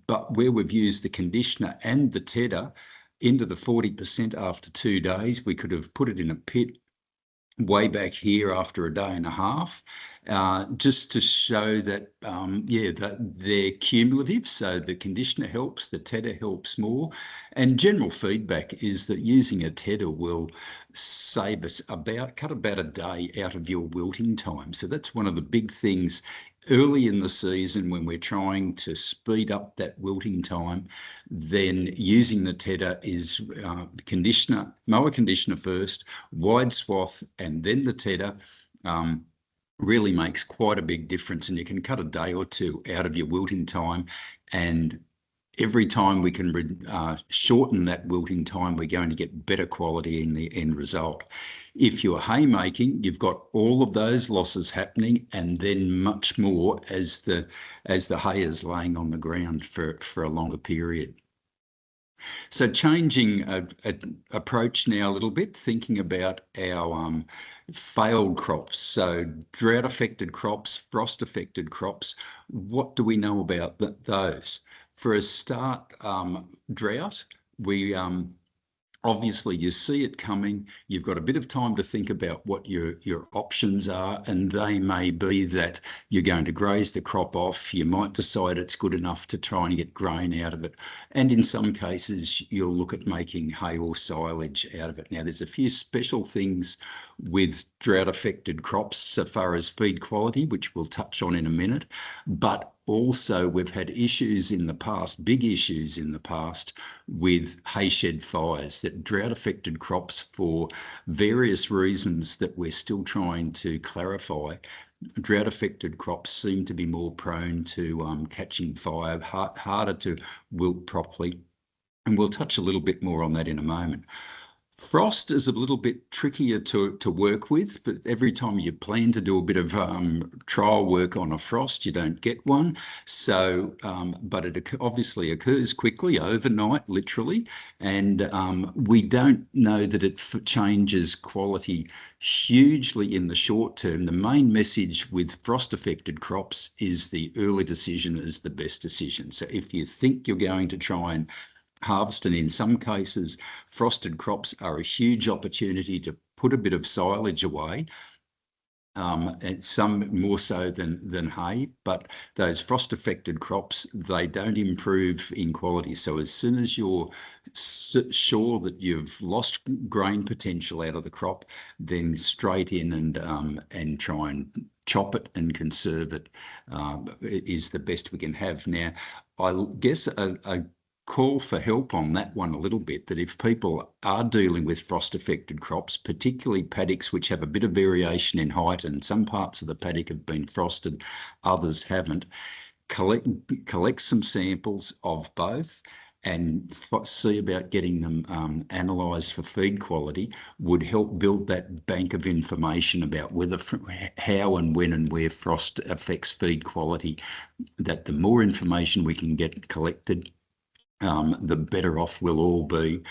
But where we've used the conditioner and the tedder into the 40% after 2 days, we could have put it in a pit way back here after a day and a half, just to show that, that they're cumulative. So the conditioner helps, the tedder helps more. And general feedback is that using a tedder will save us cut about a day out of your wilting time. So that's one of the big things early in the season when we're trying to speed up that wilting time. Then using the tedder is mower conditioner first, wide swath, and then the tedder really makes quite a big difference, and you can cut a day or two out of your wilting time. And every time we can shorten that wilting time, we're going to get better quality in the end result. If you're haymaking, you've got all of those losses happening, and then much more as the hay is laying on the ground for a longer period. So changing approach now a little bit, thinking about our failed crops. So drought-affected crops, frost-affected crops, what do we know about those? For a start, drought, we obviously you see it coming. You've got a bit of time to think about what your options are, and they may be that you're going to graze the crop off. You might decide it's good enough to try and get grain out of it. And in some cases, you'll look at making hay or silage out of it. Now, there's a few special things with drought-affected crops so far as feed quality, which we'll touch on in a minute, but also we've had issues in the past, big issues in the past, with hay shed fires, that drought-affected crops, for various reasons that we're still trying to clarify, drought-affected crops seem to be more prone to catching fire, harder to wilt properly. And we'll touch a little bit more on that in a moment. Frost is a little bit trickier to work with, but every time you plan to do a bit of trial work on a frost, you don't get one. So, but it obviously occurs quickly, overnight, literally, and we don't know that it changes quality hugely in the short term. The main message with frost-affected crops is the early decision is the best decision. So if you think you're going to try and harvest, and in some cases frosted crops are a huge opportunity to put a bit of silage away, and some more so than hay, but those frost affected crops, they don't improve in quality. So as soon as you're sure that you've lost grain potential out of the crop, then straight in and try and chop it and conserve it is the best we can have. Now, I guess a call for help on that one a little bit, that if people are dealing with frost-affected crops, particularly paddocks which have a bit of variation in height, and some parts of the paddock have been frosted, others haven't, collect some samples of both and see about getting them analysed for feed quality would help build that bank of information about whether, how and when and where frost affects feed quality. That the more information we can get collected, the better off we'll all be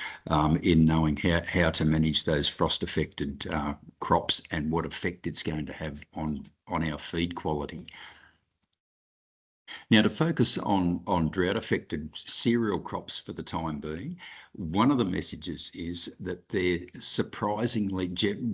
in knowing how to manage those frost-affected crops and what effect it's going to have on our feed quality. Now, to focus on drought-affected cereal crops for the time being, one of the messages is that they're surprisingly,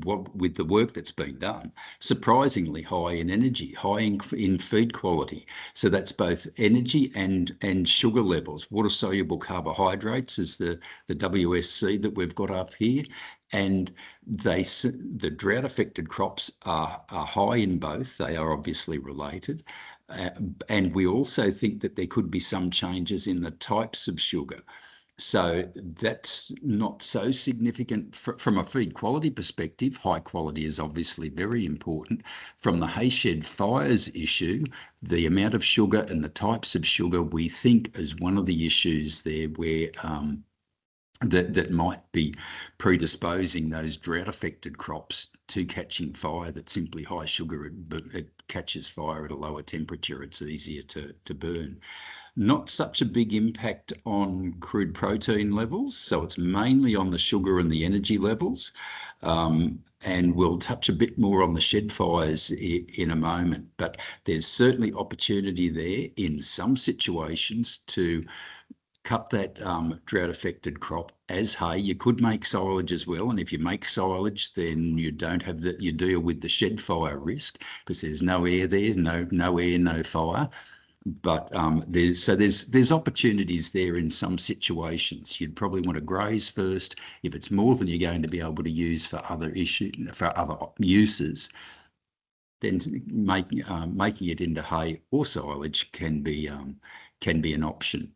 with the work that's been done, surprisingly high in energy, high in feed quality. So that's both energy and sugar levels. Water-soluble carbohydrates is the WSC that we've got up here. And the drought-affected crops are high in both. They are obviously related. And we also think that there could be some changes in the types of sugar. So that's not so significant from a feed quality perspective. High quality is obviously very important. From the hayshed fires issue, the amount of sugar and the types of sugar we think is one of the issues there where that might be predisposing those drought-affected crops to catching fire. That's simply high sugar, but it catches fire at a lower temperature. It's easier to burn. Not such a big impact on crude protein levels, so it's mainly on the sugar and the energy levels. And we'll touch a bit more on the shed fires in a moment, but there's certainly opportunity there in some situations to cut that drought-affected crop as hay. You could make silage as well, and if you make silage, then you don't have that. You deal with the shed fire risk because there's no air there, no air, no fire. But there's opportunities there in some situations. You'd probably want to graze first. If it's more than you're going to be able to use for other uses, then making it into hay or silage can be an option.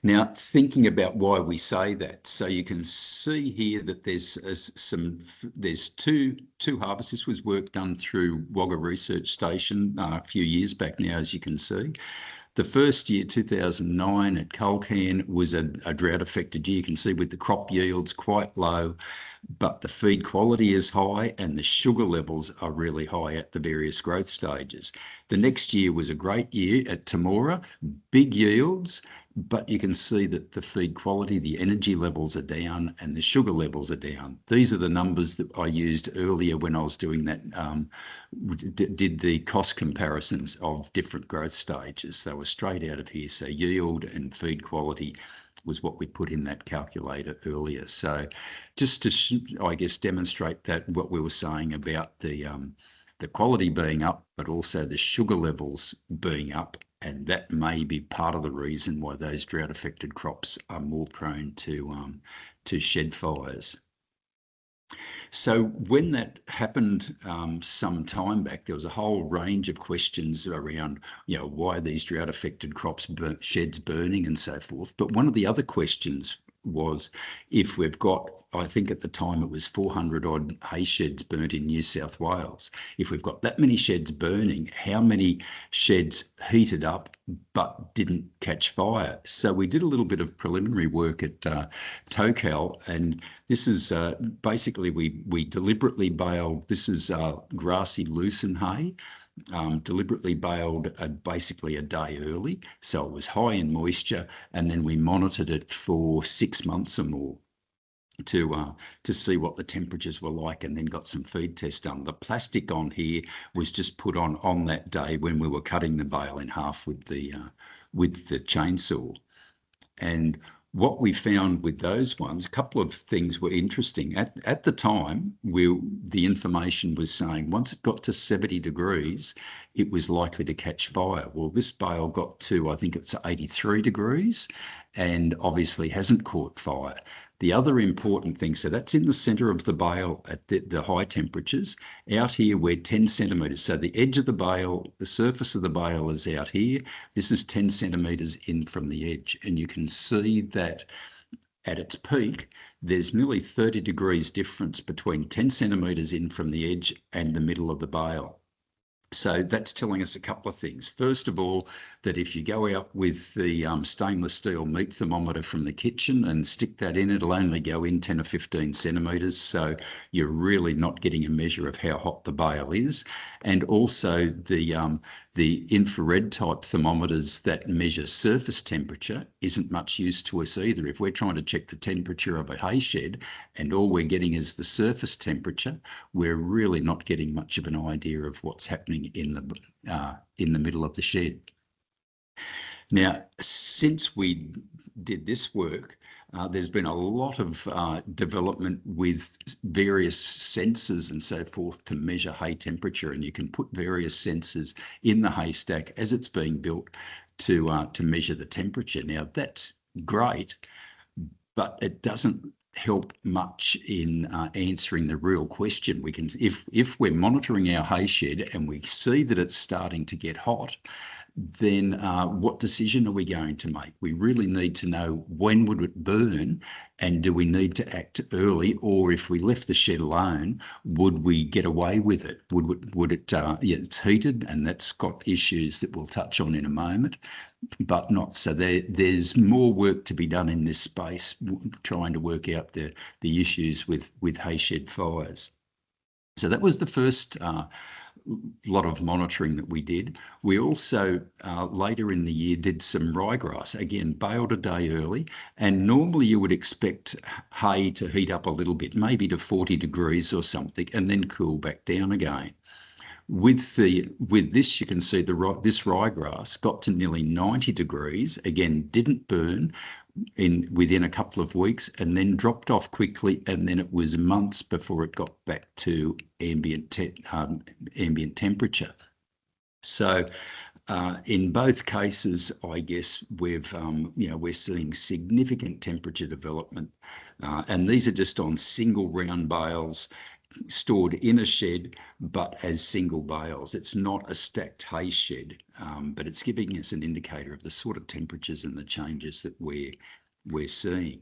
Now, thinking about why we say that, so you can see here that there's two harvests. This was work done through Wagga Research Station a few years back now, as you can see. The first year, 2009, at Culcairn was a drought-affected year. You can see with the crop yields quite low, but the feed quality is high and the sugar levels are really high at the various growth stages. The next year was a great year at Temora, big yields, but you can see that the feed quality, the energy levels are down and the sugar levels are down. These are the numbers that I used earlier when I was doing that, did the cost comparisons of different growth stages. They were straight out of here. So yield and feed quality was what we put in that calculator earlier. So just to, I guess, demonstrate that what we were saying about the quality being up, but also the sugar levels being up. And that may be part of the reason why those drought-affected crops are more prone to shed fires. So when that happened some time back, there was a whole range of questions around, why these drought-affected crops, sheds burning and so forth. But one of the other questions was if we've got, I think at the time it was 400 odd hay sheds burnt in New South Wales. If we've got that many sheds burning, how many sheds heated up but didn't catch fire? So we did a little bit of preliminary work at Tocal, and this is basically we deliberately baled, this is grassy lucerne hay, deliberately baled basically a day early, so it was high in moisture, and then we monitored it for 6 months or more to see what the temperatures were like, and then got some feed tests done. The plastic on here was just put on that day when we were cutting the bale in half with the chainsaw. And what we found with those ones, a couple of things were interesting. At the time, the information was saying once it got to 70 degrees, it was likely to catch fire. Well, this bale got to, I think it's 83 degrees, and obviously hasn't caught fire. The other important thing, so that's in the centre of the bale at the high temperatures. Out here, we're 10 centimetres. So the edge of the bale, the surface of the bale is out here. This is 10 centimetres in from the edge. And you can see that at its peak, there's nearly 30 degrees difference between 10 centimetres in from the edge and the middle of the bale. So that's telling us a couple of things. First of all, that if you go out with the stainless steel meat thermometer from the kitchen and stick that in, it'll only go in 10 or 15 centimetres. So you're really not getting a measure of how hot the bale is. And also the The infrared type thermometers that measure surface temperature isn't much use to us either. If we're trying to check the temperature of a hay shed and all we're getting is the surface temperature, we're really not getting much of an idea of what's happening in the middle of the shed. Now, since we did this work, there's been a lot of development with various sensors and so forth to measure hay temperature, and you can put various sensors in the haystack as it's being built to measure the temperature. Now, that's great, but it doesn't help much in answering the real question. We can, if we're monitoring our hay shed and we see that it's starting to get hot, then what decision are we going to make? We really need to know when would it burn, and do we need to act early, or if we left the shed alone, would we get away with it? Would it, yeah, it's heated and that's got issues that we'll touch on in a moment, but not. So there's more work to be done in this space, trying to work out the issues with hay shed fires. So that was the first lot of monitoring that we did. We also later in the year did some ryegrass, again baled a day early, and normally you would expect hay to heat up a little bit, maybe to 40 degrees or something, and then cool back down again. With this, you can see this ryegrass got to nearly 90 degrees, again didn't burn within a couple of weeks, and then dropped off quickly, and then it was months before it got back to ambient temperature. So in both cases, I guess we're seeing significant temperature development, and these are just on single round bales stored in a shed, but as single bales. It's not a stacked hay shed, but it's giving us an indicator of the sort of temperatures and the changes that we're seeing.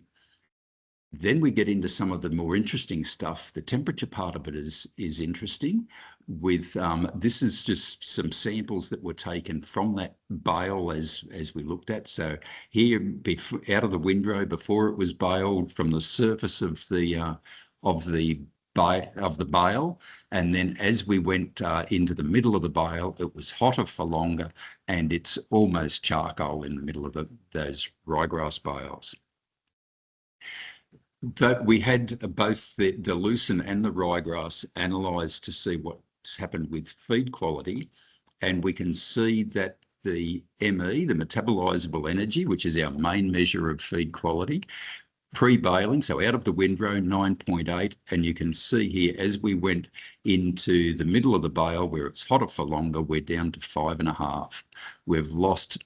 Then we get into some of the more interesting stuff. The temperature part of it is interesting. With this is just some samples that were taken from that bale as we looked at. So here, out of the windrow before it was baled, from the surface of the bale, and then as we went into the middle of the bale, it was hotter for longer, and it's almost charcoal in the middle of those ryegrass bales. But we had both the lucerne and the ryegrass analysed to see what's happened with feed quality, and we can see that the ME, the metabolisable energy, which is our main measure of feed quality, pre-baling, so out of the windrow, 9.8, and you can see here as we went into the middle of the bale where it's hotter for longer, we're down to 5.5. We've lost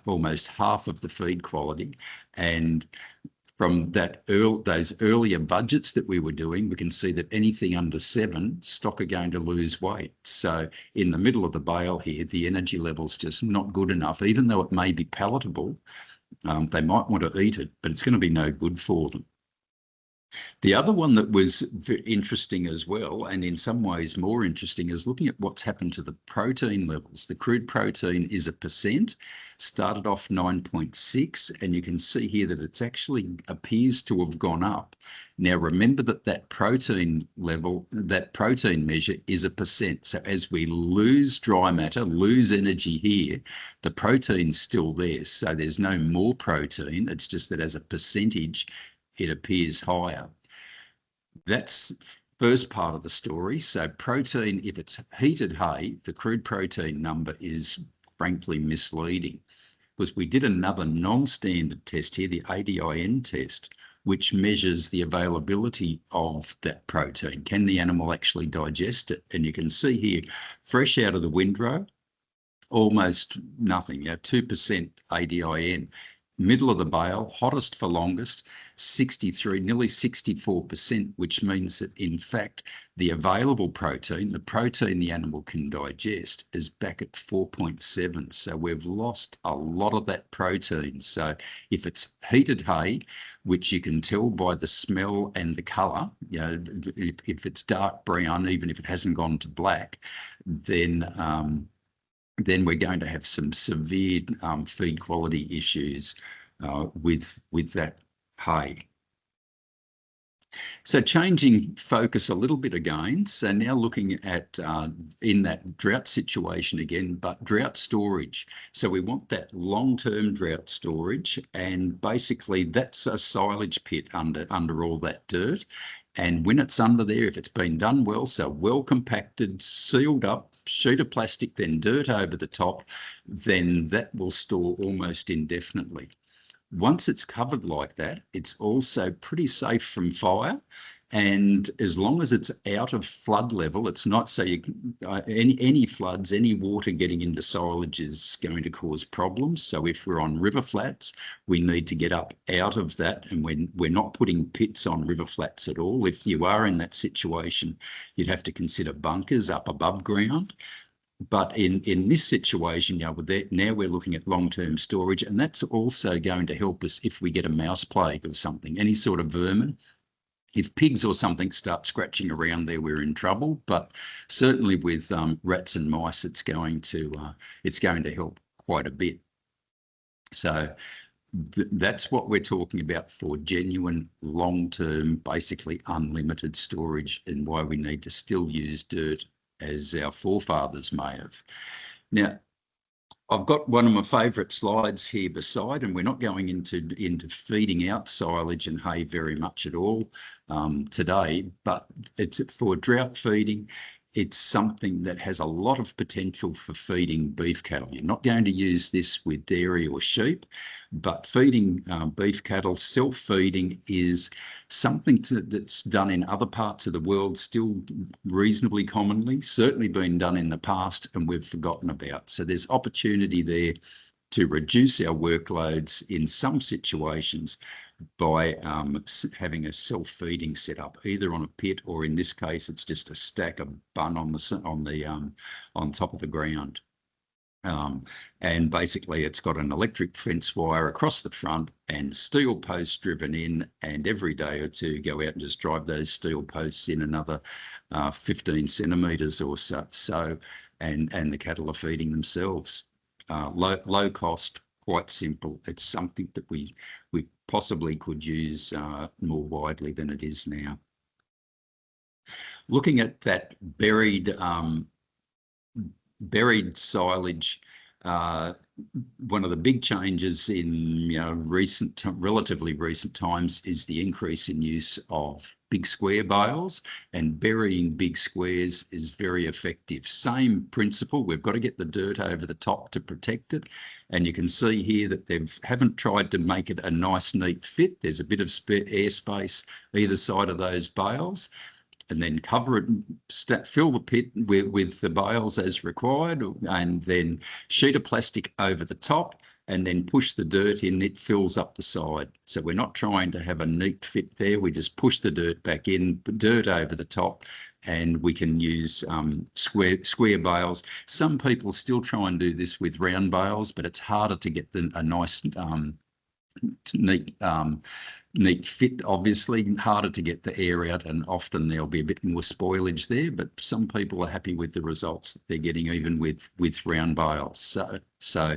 almost half of the feed quality, and from those earlier budgets that we were doing, we can see that anything under 7, stock are going to lose weight. So in the middle of the bale here, the energy level's just not good enough, even though it may be palatable. They might want to eat it, but it's going to be no good for them. The other one that was interesting as well, and in some ways more interesting, is looking at what's happened to the protein levels. The crude protein is 1%, started off 9.6, and you can see here that it's actually appears to have gone up. Now, remember that protein level, that protein measure is 1%. So as we lose dry matter, lose energy here, the protein's still there. So there's no more protein. It's just that as a percentage, it appears higher. That's first part of the story. So protein, if it's heated hay, the crude protein number is frankly misleading, because we did another non-standard test here, the ADIN test, which measures the availability of that protein. Can the animal actually digest it? And you can see here, fresh out of the windrow, almost nothing, 2% ADIN. Middle of the bale, hottest for longest, 63, nearly 64%, which means that in fact, the available protein, the protein the animal can digest, is back at 4.7. So we've lost a lot of that protein. So if it's heated hay, which you can tell by the smell and the colour, if it's dark brown, even if it hasn't gone to black, then we're going to have some severe feed quality issues with that hay. So changing focus a little bit again. So now looking at in that drought situation again, but drought storage. So we want that long-term drought storage, and basically that's a silage pit under all that dirt. And when it's under there, if it's been done well, so well compacted, sealed up, sheet of plastic, then dirt over the top, then that will store almost indefinitely. Once it's covered like that, it's also pretty safe from fire. And as long as it's out of flood level, it's not, so you, any floods, any water getting into silage is going to cause problems. So if we're on river flats, we need to get up out of that, and we're not putting pits on river flats at all. If you are in that situation, you'd have to consider bunkers up above ground. But in this situation, now we're looking at long-term storage, and that's also going to help us if we get a mouse plague or something, any sort of vermin. If pigs or something start scratching around there, we're in trouble. But certainly with rats and mice, it's going to help quite a bit. So that's what we're talking about for genuine long-term, basically unlimited storage, and why we need to still use dirt as our forefathers may have. Now, I've got one of my favourite slides here beside, and we're not going into feeding out silage and hay very much at all today, but it's for drought feeding. It's something that has a lot of potential for feeding beef cattle. You're not going to use this with dairy or sheep, but feeding beef cattle, self-feeding, is something that's done in other parts of the world still reasonably commonly, certainly been done in the past, and we've forgotten about. So there's opportunity there to reduce our workloads in some situations by having a self-feeding setup, either on a pit, or in this case, it's just a stack of bun on top of the ground. And basically it's got an electric fence wire across the front and steel posts driven in, and every day or two go out and just drive those steel posts in another 15 centimetres or so, and the cattle are feeding themselves. Low cost, quite simple. It's something that we possibly could use more widely than it is now. Looking at that buried silage, one of the big changes in relatively recent times is the increase in use of big square bales, and burying big squares is very effective. Same principle, we've got to get the dirt over the top to protect it, and you can see here that they haven't tried to make it a nice neat fit. There's a bit of airspace either side of those bales, and then cover it, fill the pit with the bales as required, and then sheet of plastic over the top, and then push the dirt in. It fills up the side. So we're not trying to have a neat fit there. We just push the dirt back in, dirt over the top, and we can use square bales. Some people still try and do this with round bales, but it's harder to get a nice neat fit, obviously harder to get the air out, and often there'll be a bit more spoilage there, but some people are happy with the results that they're getting even with round bales. So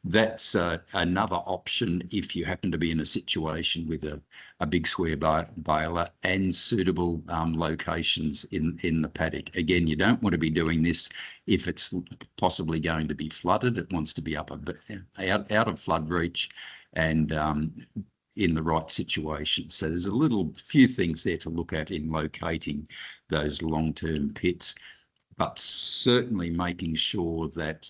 that's another option if you happen to be in a situation with a big square baler and suitable locations in the paddock. Again, you don't want to be doing this if it's possibly going to be flooded. It wants to be up out of flood reach and in the right situation. So there's a few things there to look at in locating those long-term pits, but certainly making sure that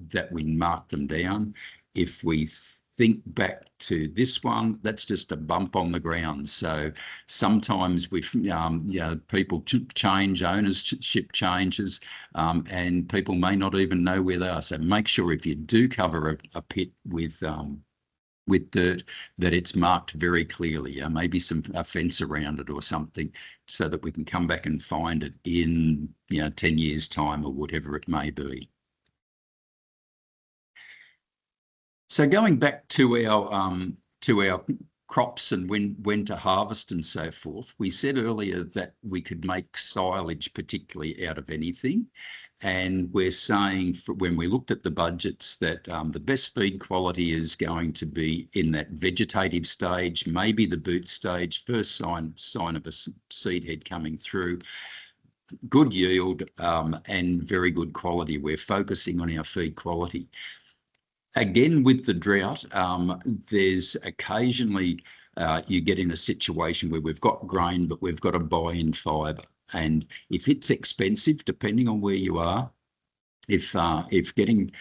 that we mark them down. If we think back to this one, that's just a bump on the ground. So sometimes people change, ownership changes, and people may not even know where they are. So make sure if you do cover a pit with dirt, that it's marked very clearly, maybe a fence around it or something, so that we can come back and find it in 10 years time or whatever it may be. So going back to our crops and when to harvest and so forth, we said earlier that we could make silage particularly out of anything. And we're saying when we looked at the budgets that the best feed quality is going to be in that vegetative stage, maybe the boot stage, first sign of a seed head coming through, good yield and very good quality. We're focusing on our feed quality. Again, with the drought, there's occasionally you get in a situation where we've got grain, but we've got to buy in fibre. And if it's expensive, depending on where you are, if getting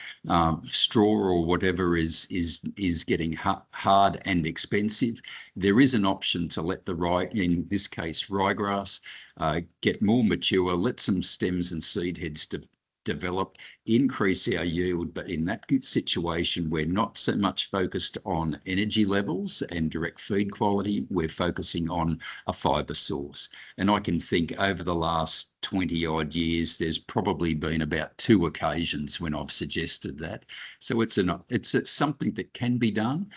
straw or whatever is getting hard and expensive, there is an option to let in this case ryegrass, get more mature, let some stems and seed heads develop, increase our yield. But in that situation, we're not so much focused on energy levels and direct feed quality, we're focusing on a fibre source. And I can think over the last 20 odd years, there's probably been about 2 occasions when I've suggested that. So it's something that can be done,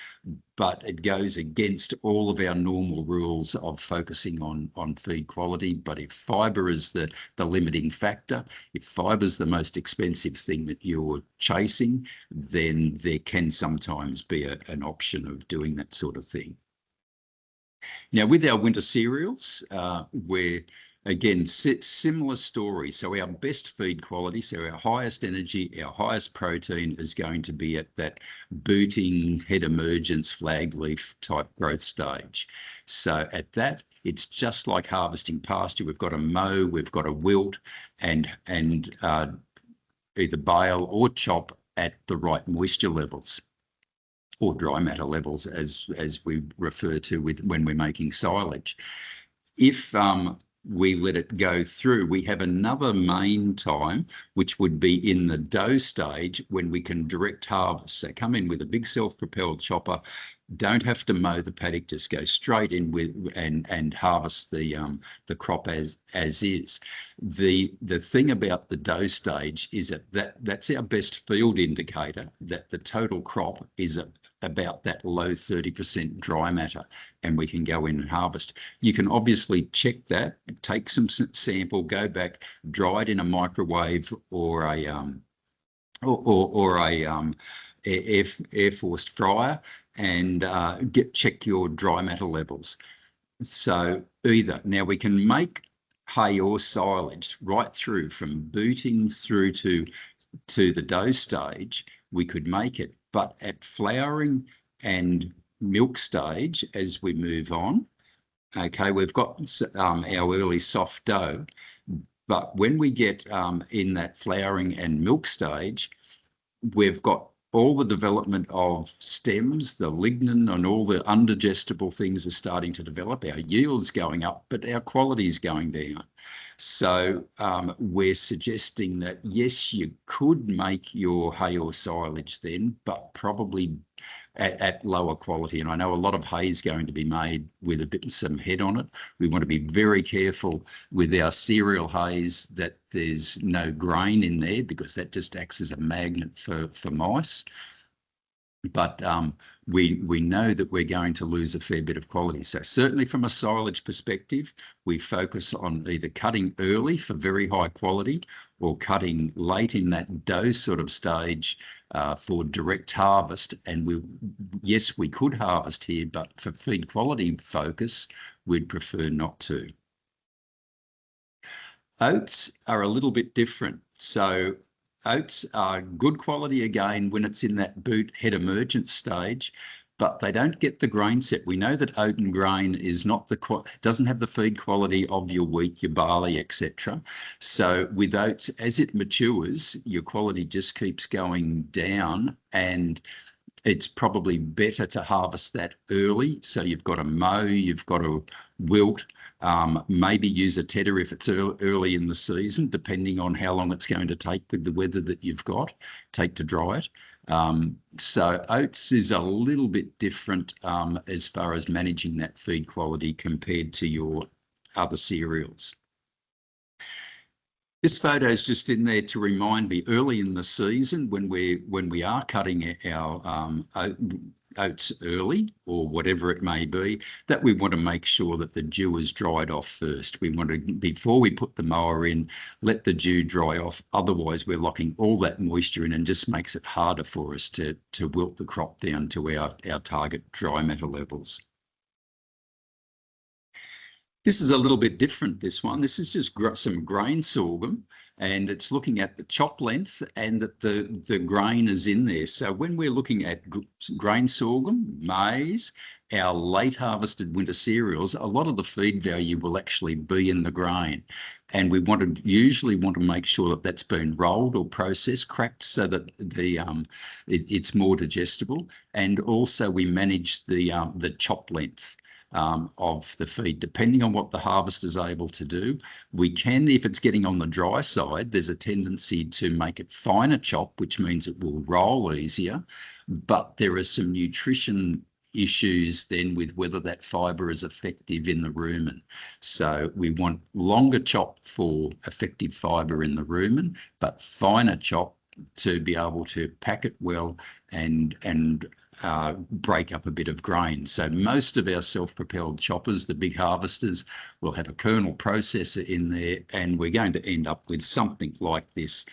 but it goes against all of our normal rules of focusing on feed quality. But if fibre is the limiting factor, if fibre is the most expensive thing that you're chasing, then there can sometimes be an option of doing that sort of thing. Now, with our winter cereals, we're again, similar story. So our best feed quality, so our highest energy, our highest protein is going to be at that booting, head emergence, flag leaf type growth stage. So at that, it's just like harvesting pasture. We've got to mow, we've got to wilt and either bale or chop at the right moisture levels, or dry matter levels, as we refer to when we're making silage. If we let it go through, we have another main time, which would be in the dough stage, when we can direct harvest. So come in with a big self-propelled chopper, don't have to mow the paddock, just go straight in with and harvest the crop as is. The thing about the dough stage is that's our best field indicator, that the total crop is about that low 30% dry matter, and we can go in and harvest. You can obviously check that, take some sample, go back, dry it in a microwave or a air forced fryer, and check your dry matter levels. So either, now we can make hay or silage right through from booting through to the dough stage. We could make it, but at flowering and milk stage, as we move on, okay, we've got our early soft dough, but when we get in that flowering and milk stage, we've got all the development of stems, the lignin and all the undigestible things are starting to develop. Our yield's going up, but our quality is going down. So we're suggesting that, yes, you could make your hay or silage then, but probably at lower quality. And I know a lot of hay is going to be made with some head on it. We want to be very careful with our cereal hays that there's no grain in there, because that just acts as a magnet for mice. But we know that we're going to lose a fair bit of quality. So certainly from a silage perspective, we focus on either cutting early for very high quality, or cutting late in that dough sort of stage for direct harvest. And yes, we could harvest here, but for feed quality focus, we'd prefer not to. Oats are a little bit different. So oats are good quality again when it's in that boot head emergence stage, but they don't get the grain set. We know that oat and grain is doesn't have the feed quality of your wheat, your barley, etc. So with oats, as it matures, your quality just keeps going down, and it's probably better to harvest that early. So you've got to mow, you've got to wilt, maybe use a tedder if it's early in the season, depending on how long it's going to take with the weather that you've got, take to dry it. So oats is a little bit different as far as managing that feed quality compared to your other cereals. This photo is just in there to remind me early in the season when we are cutting our oats early or whatever it may be, that we want to make sure that the dew is dried off first. We want to, before we put the mower in, let the dew dry off. Otherwise, we're locking all that moisture in and just makes it harder for us to wilt the crop down to our target dry matter levels. This is a little bit different, this one. This is just some grain sorghum, and it's looking at the chop length and that the grain is in there. So when we're looking at grain sorghum, maize, our late harvested winter cereals, a lot of the feed value will actually be in the grain. And we usually want to make sure that that's been rolled or processed, cracked, so that it's more digestible. And also we manage the chop length of the feed, depending on what the harvest is able to do. We can, if it's getting on the dry side, there's a tendency to make it finer chop, which means it will roll easier, but there are some nutrition issues then with whether that fibre is effective in the rumen. So we want longer chop for effective fibre in the rumen, but finer chop to be able to pack it well and break up a bit of grain. So most of our self-propelled choppers, the big harvesters, will have a kernel processor in there, and we're going to end up with something like this,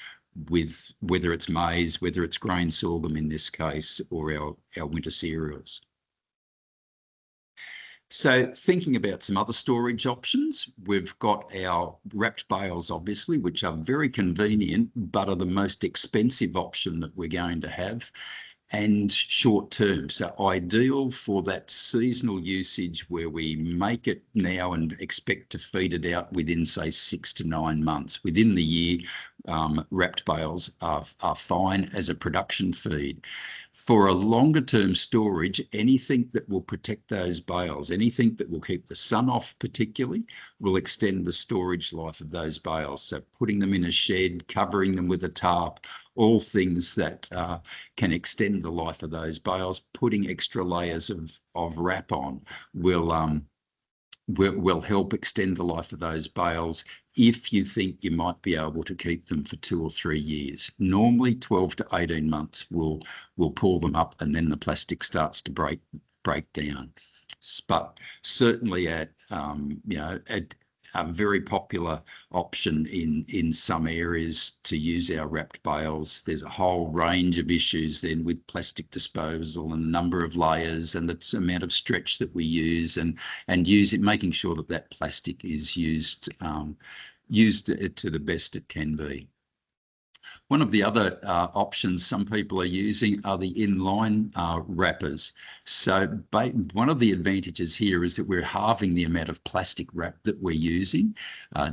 with whether it's maize, whether it's grain sorghum in this case, or our winter cereals. So thinking about some other storage options, we've got our wrapped bales, obviously, which are very convenient, but are the most expensive option that we're going to have, and short term. So ideal for that seasonal usage where we make it now and expect to feed it out within, say, 6 to 9 months. Within the year, wrapped bales are fine as a production feed. For a longer term storage, anything that will protect those bales, anything that will keep the sun off particularly, will extend the storage life of those bales. So putting them in a shed, covering them with a tarp, all things that can extend the life of those bales. Putting extra layers of wrap on will help extend the life of those bales if you think you might be able to keep them for 2 or 3 years. Normally 12 to 18 months will pull them up, and then the plastic starts to break down. But certainly at a very popular option in some areas to use our wrapped bales. There's a whole range of issues then with plastic disposal and the number of layers and the amount of stretch that we use, and making sure that plastic is used to the best it can be. One of the other options some people are using are the inline wrappers. So one of the advantages here is that we're halving the amount of plastic wrap that we're using.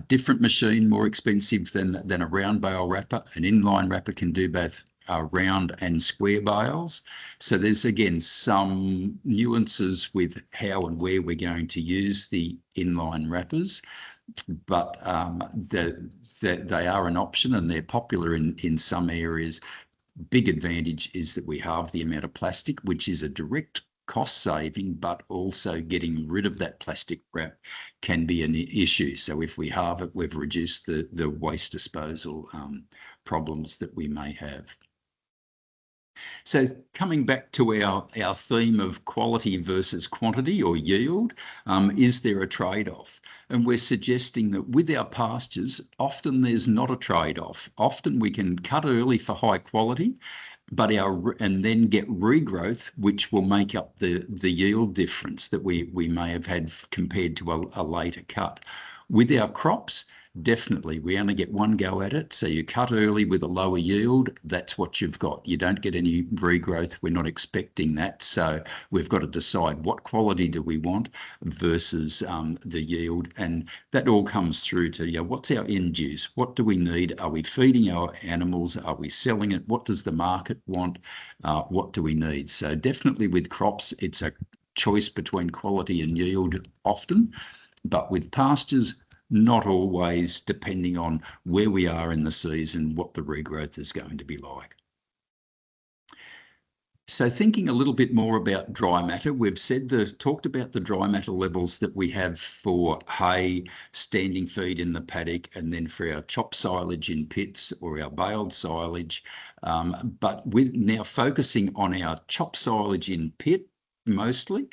Different machine, more expensive than a round bale wrapper. An inline wrapper can do both round and square bales. So there's, again, some nuances with how and where we're going to use the inline wrappers, but they are an option and they're popular in some areas. Big advantage is that we halve the amount of plastic, which is a direct cost saving, but also getting rid of that plastic wrap can be an issue. So if we halve it, we've reduced the waste disposal problems that we may have. So coming back to our theme of quality versus quantity or yield, is there a trade-off? And we're suggesting that with our pastures, often there's not a trade-off. Often we can cut early for high quality, and then get regrowth, which will make up the yield difference that we may have had compared to a later cut. With our crops, definitely, we only get one go at it. So you cut early with a lower yield, that's what you've got. You don't get any regrowth. We're not expecting that. So we've got to decide what quality do we want versus the yield. And that all comes through to, what's our end use? What do we need? Are we feeding our animals? Are we selling it? What does the market want? What do we need? So definitely with crops, it's a choice between quality and yield often. But with pastures, not always, depending on where we are in the season, what the regrowth is going to be like. So thinking a little bit more about dry matter, we've talked about the dry matter levels that we have for hay, standing feed in the paddock, and then for our chopped silage in pits or our baled silage. But with now focusing on our chopped silage in pit, mostly,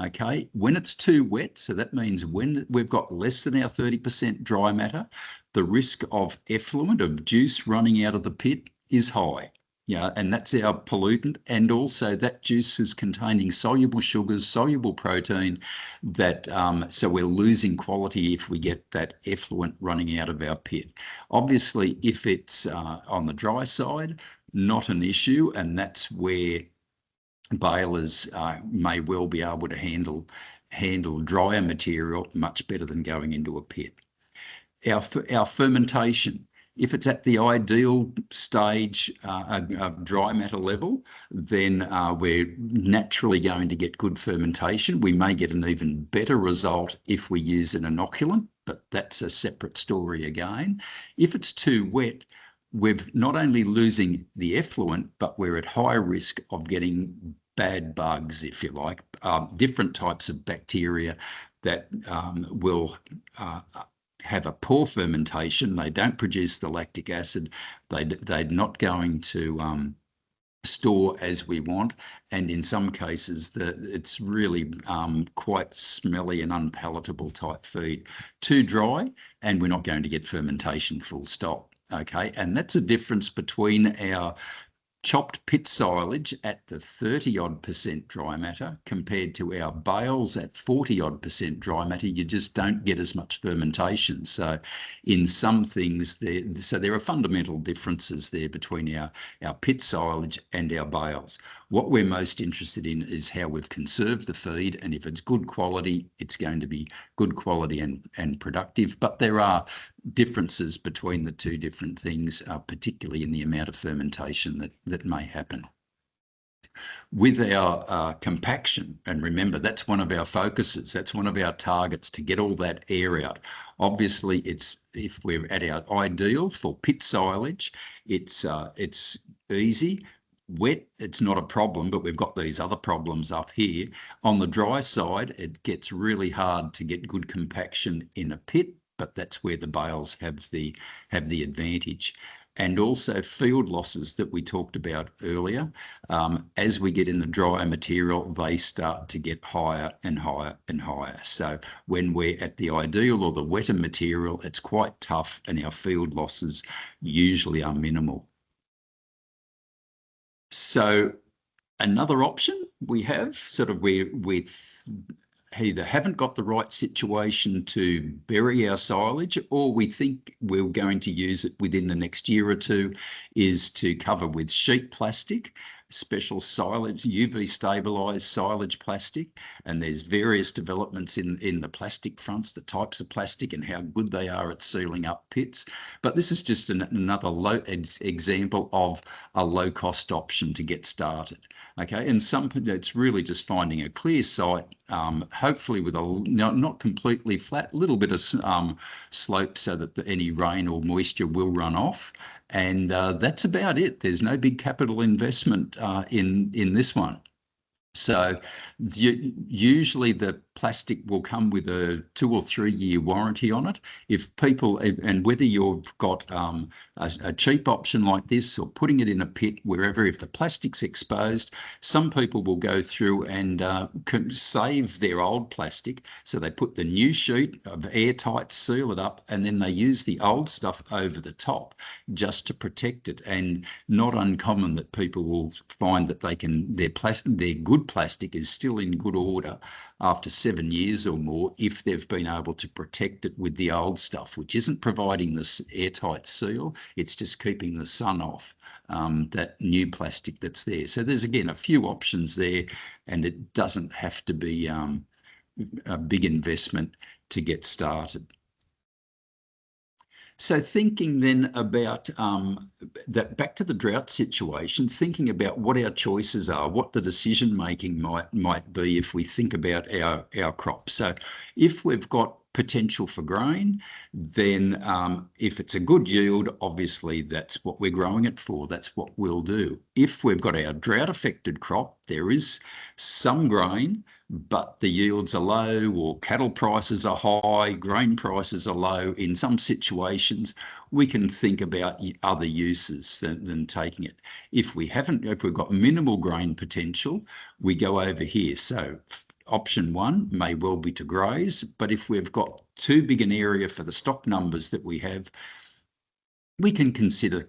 okay, when it's too wet, so that means when we've got less than our 30% dry matter, the risk of effluent, of juice running out of the pit is high. Yeah, and that's our pollutant, and also that juice is containing soluble sugars, soluble protein, that so we're losing quality if we get that effluent running out of our pit. Obviously, if it's on the dry side, not an issue, and that's where balers may well be able to handle drier material much better than going into a pit. Our fermentation, if it's at the ideal stage of dry matter level, then we're naturally going to get good fermentation. We may get an even better result if we use an inoculant, but that's a separate story again. If it's too wet, we're not only losing the effluent, but we're at high risk of getting bad bugs, if you like, different types of bacteria that will have a poor fermentation. They don't produce the lactic acid. They're not going to store as we want, and in some cases it's really quite smelly and unpalatable type feed. Too dry, and we're not going to get fermentation, full stop. Okay, and that's a difference between our chopped pit silage at the 30-odd% dry matter compared to our bales at 40-odd% dry matter. You just don't get as much fermentation. So in some things, there are fundamental differences there between our pit silage and our bales. What we're most interested in is how we've conserved the feed, and if it's good quality, it's going to be good quality and productive. But there are differences between the two different things, particularly in the amount of fermentation that may happen. With our compaction, and remember, that's one of our focuses, that's one of our targets, to get all that air out. Obviously, if we're at our ideal for pit silage, it's easy. Wet, it's not a problem, but we've got these other problems up here. On the dry side, it gets really hard to get good compaction in a pit, but that's where the bales have the advantage. And also field losses that we talked about earlier. As we get in the drier material, they start to get higher and higher and higher. So when we're at the ideal or the wetter material, it's quite tough, and our field losses usually are minimal. So another option we have, sort of where we either haven't got the right situation to bury our silage, or we think we're going to use it within the next year or two, is to cover with sheet plastic, special silage, UV stabilized silage plastic. And there's various developments in the plastic fronts, the types of plastic and how good they are at sealing up pits. But this is just another example of a low-cost option to get started. Okay, and it's really just finding a clear site, hopefully with not completely flat, little bit of slope so that any rain or moisture will run off. And that's about it. There's no big capital investment in this one. So usually the plastic will come with a 2 or 3 year warranty on it. If people, and whether you've got a cheap option like this or putting it in a pit, wherever, if the plastic's exposed, some people will go through and save their old plastic. So they put the new sheet of airtight, seal it up, and then they use the old stuff over the top just to protect it. And not uncommon that people will find that their good plastic is still in good order after 7 years or more, if they've been able to protect it with the old stuff, which isn't providing this airtight seal, it's just keeping the sun off that new plastic that's there. So there's, again, a few options there, and it doesn't have to be a big investment to get started. So thinking then about that, back to the drought situation, thinking about what our choices are, what the decision making might be if we think about our crops. So if we've got potential for grain, then if it's a good yield, obviously that's what we're growing it for. That's what we'll do. If we've got our drought-affected crop, there is some grain, but the yields are low, or cattle prices are high, grain prices are low. In some situations, we can think about other uses than taking it. If we've got minimal grain potential, we go over here. So option one may well be to graze, but if we've got too big an area for the stock numbers that we have, we can consider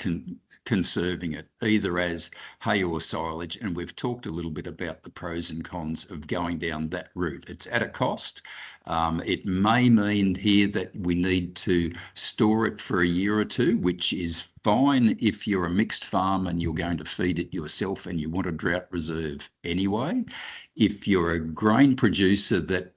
conserving it either as hay or silage. And we've talked a little bit about the pros and cons of going down that route. It's at a cost. It may mean here that we need to store it for a year or two, which is fine if you're a mixed farm and you're going to feed it yourself and you want a drought reserve anyway. If you're a grain producer that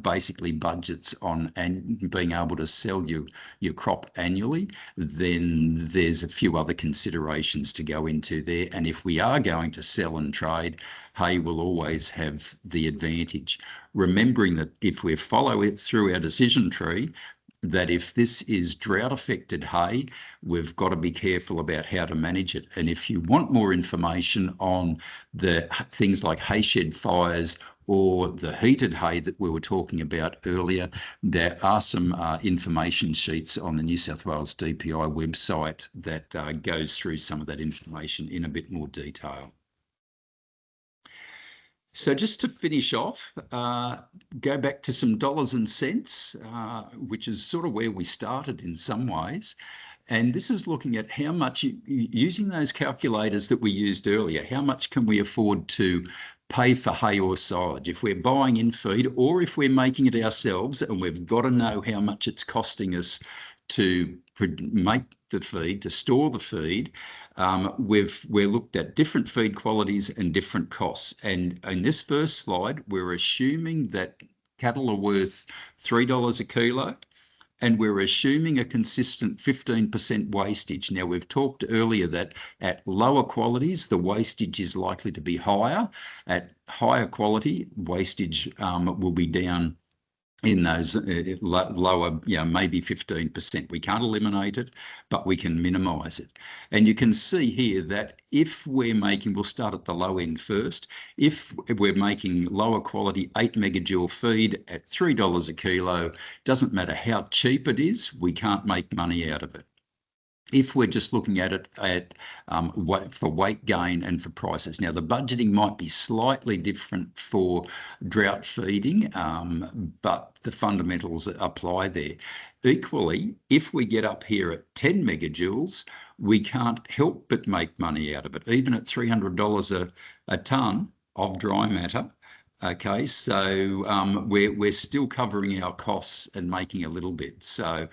basically budgets on and being able to sell your crop annually, then there's a few other considerations to go into there. And if we are going to sell and trade, hay will always have the advantage. Remembering that if we follow it through our decision tree, that if this is drought-affected hay, we've got to be careful about how to manage it. And if you want more information on the things like hay shed fires or the heated hay that we were talking about earlier, there are some information sheets on the New South Wales DPI website that goes through some of that information in a bit more detail. So just to finish off, go back to some dollars and cents, which is sort of where we started in some ways. And this is looking at how much, using those calculators that we used earlier, how much can we afford to pay for hay or silage if we're buying in feed, or if we're making it ourselves, and we've got to know how much it's costing us to make the feed, to store the feed. We've looked at different feed qualities and different costs. And in this first slide, we're assuming that cattle are worth $3 a kilo, and we're assuming a consistent 15% wastage. Now, we've talked earlier that at lower qualities, the wastage is likely to be higher. At higher quality, wastage will be down in those lower, maybe 15%. We can't eliminate it, but we can minimise it. And you can see here that if we're making, we'll start at the low end first, if we're making lower quality 8 megajoule feed at $3 a kilo, doesn't matter how cheap it is, we can't make money out of it. If we're just looking at it for weight gain and for prices. Now, the budgeting might be slightly different for drought feeding, but the fundamentals apply there. Equally, if we get up here at 10 megajoules, we can't help but make money out of it, even at $300 a tonne of dry matter. Okay, so we're still covering our costs and making a little bit. So,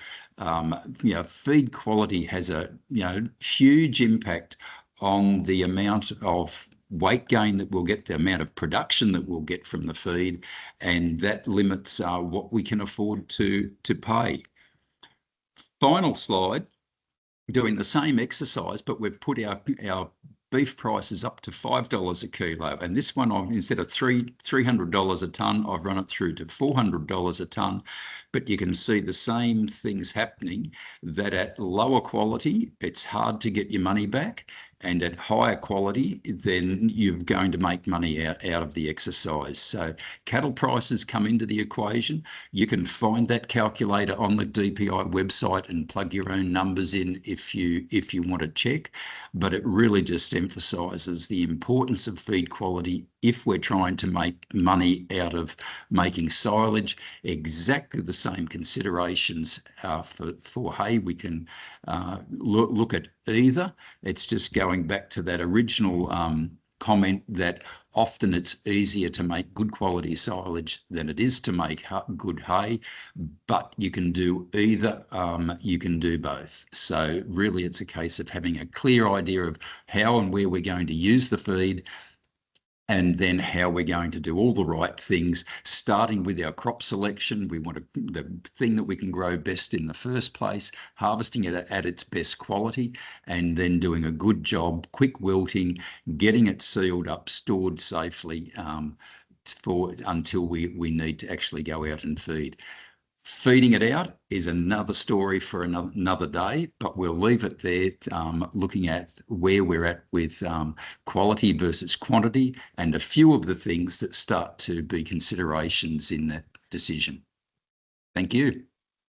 feed quality has a huge impact on the amount of weight gain that we'll get, the amount of production that we'll get from the feed, and that limits what we can afford to pay. Final slide, doing the same exercise, but we've put our beef prices up to $5 a kilo. And this one, instead of $300 a tonne, I've run it through to $400 a tonne. But you can see the same things happening, that at lower quality, it's hard to get your money back. And at higher quality, then you're going to make money out of the exercise. So cattle prices come into the equation. You can find that calculator on the DPI website and plug your own numbers in if you want to check. But it really just emphasises the importance of feed quality if we're trying to make money out of making silage. Exactly the same considerations for hay. We can look at either. It's just going back to that original comment that often it's easier to make good quality silage than it is to make good hay, but you can do either, you can do both. So really it's a case of having a clear idea of how and where we're going to use the feed, and then how we're going to do all the right things, starting with our crop selection. We want the thing that we can grow best in the first place, harvesting it at its best quality, and then doing a good job, quick wilting, getting it sealed up, stored safely until we need to actually go out and feed. Feeding it out is another story for another day, but we'll leave it there, looking at where we're at with quality versus quantity and a few of the things that start to be considerations in that decision. Thank you.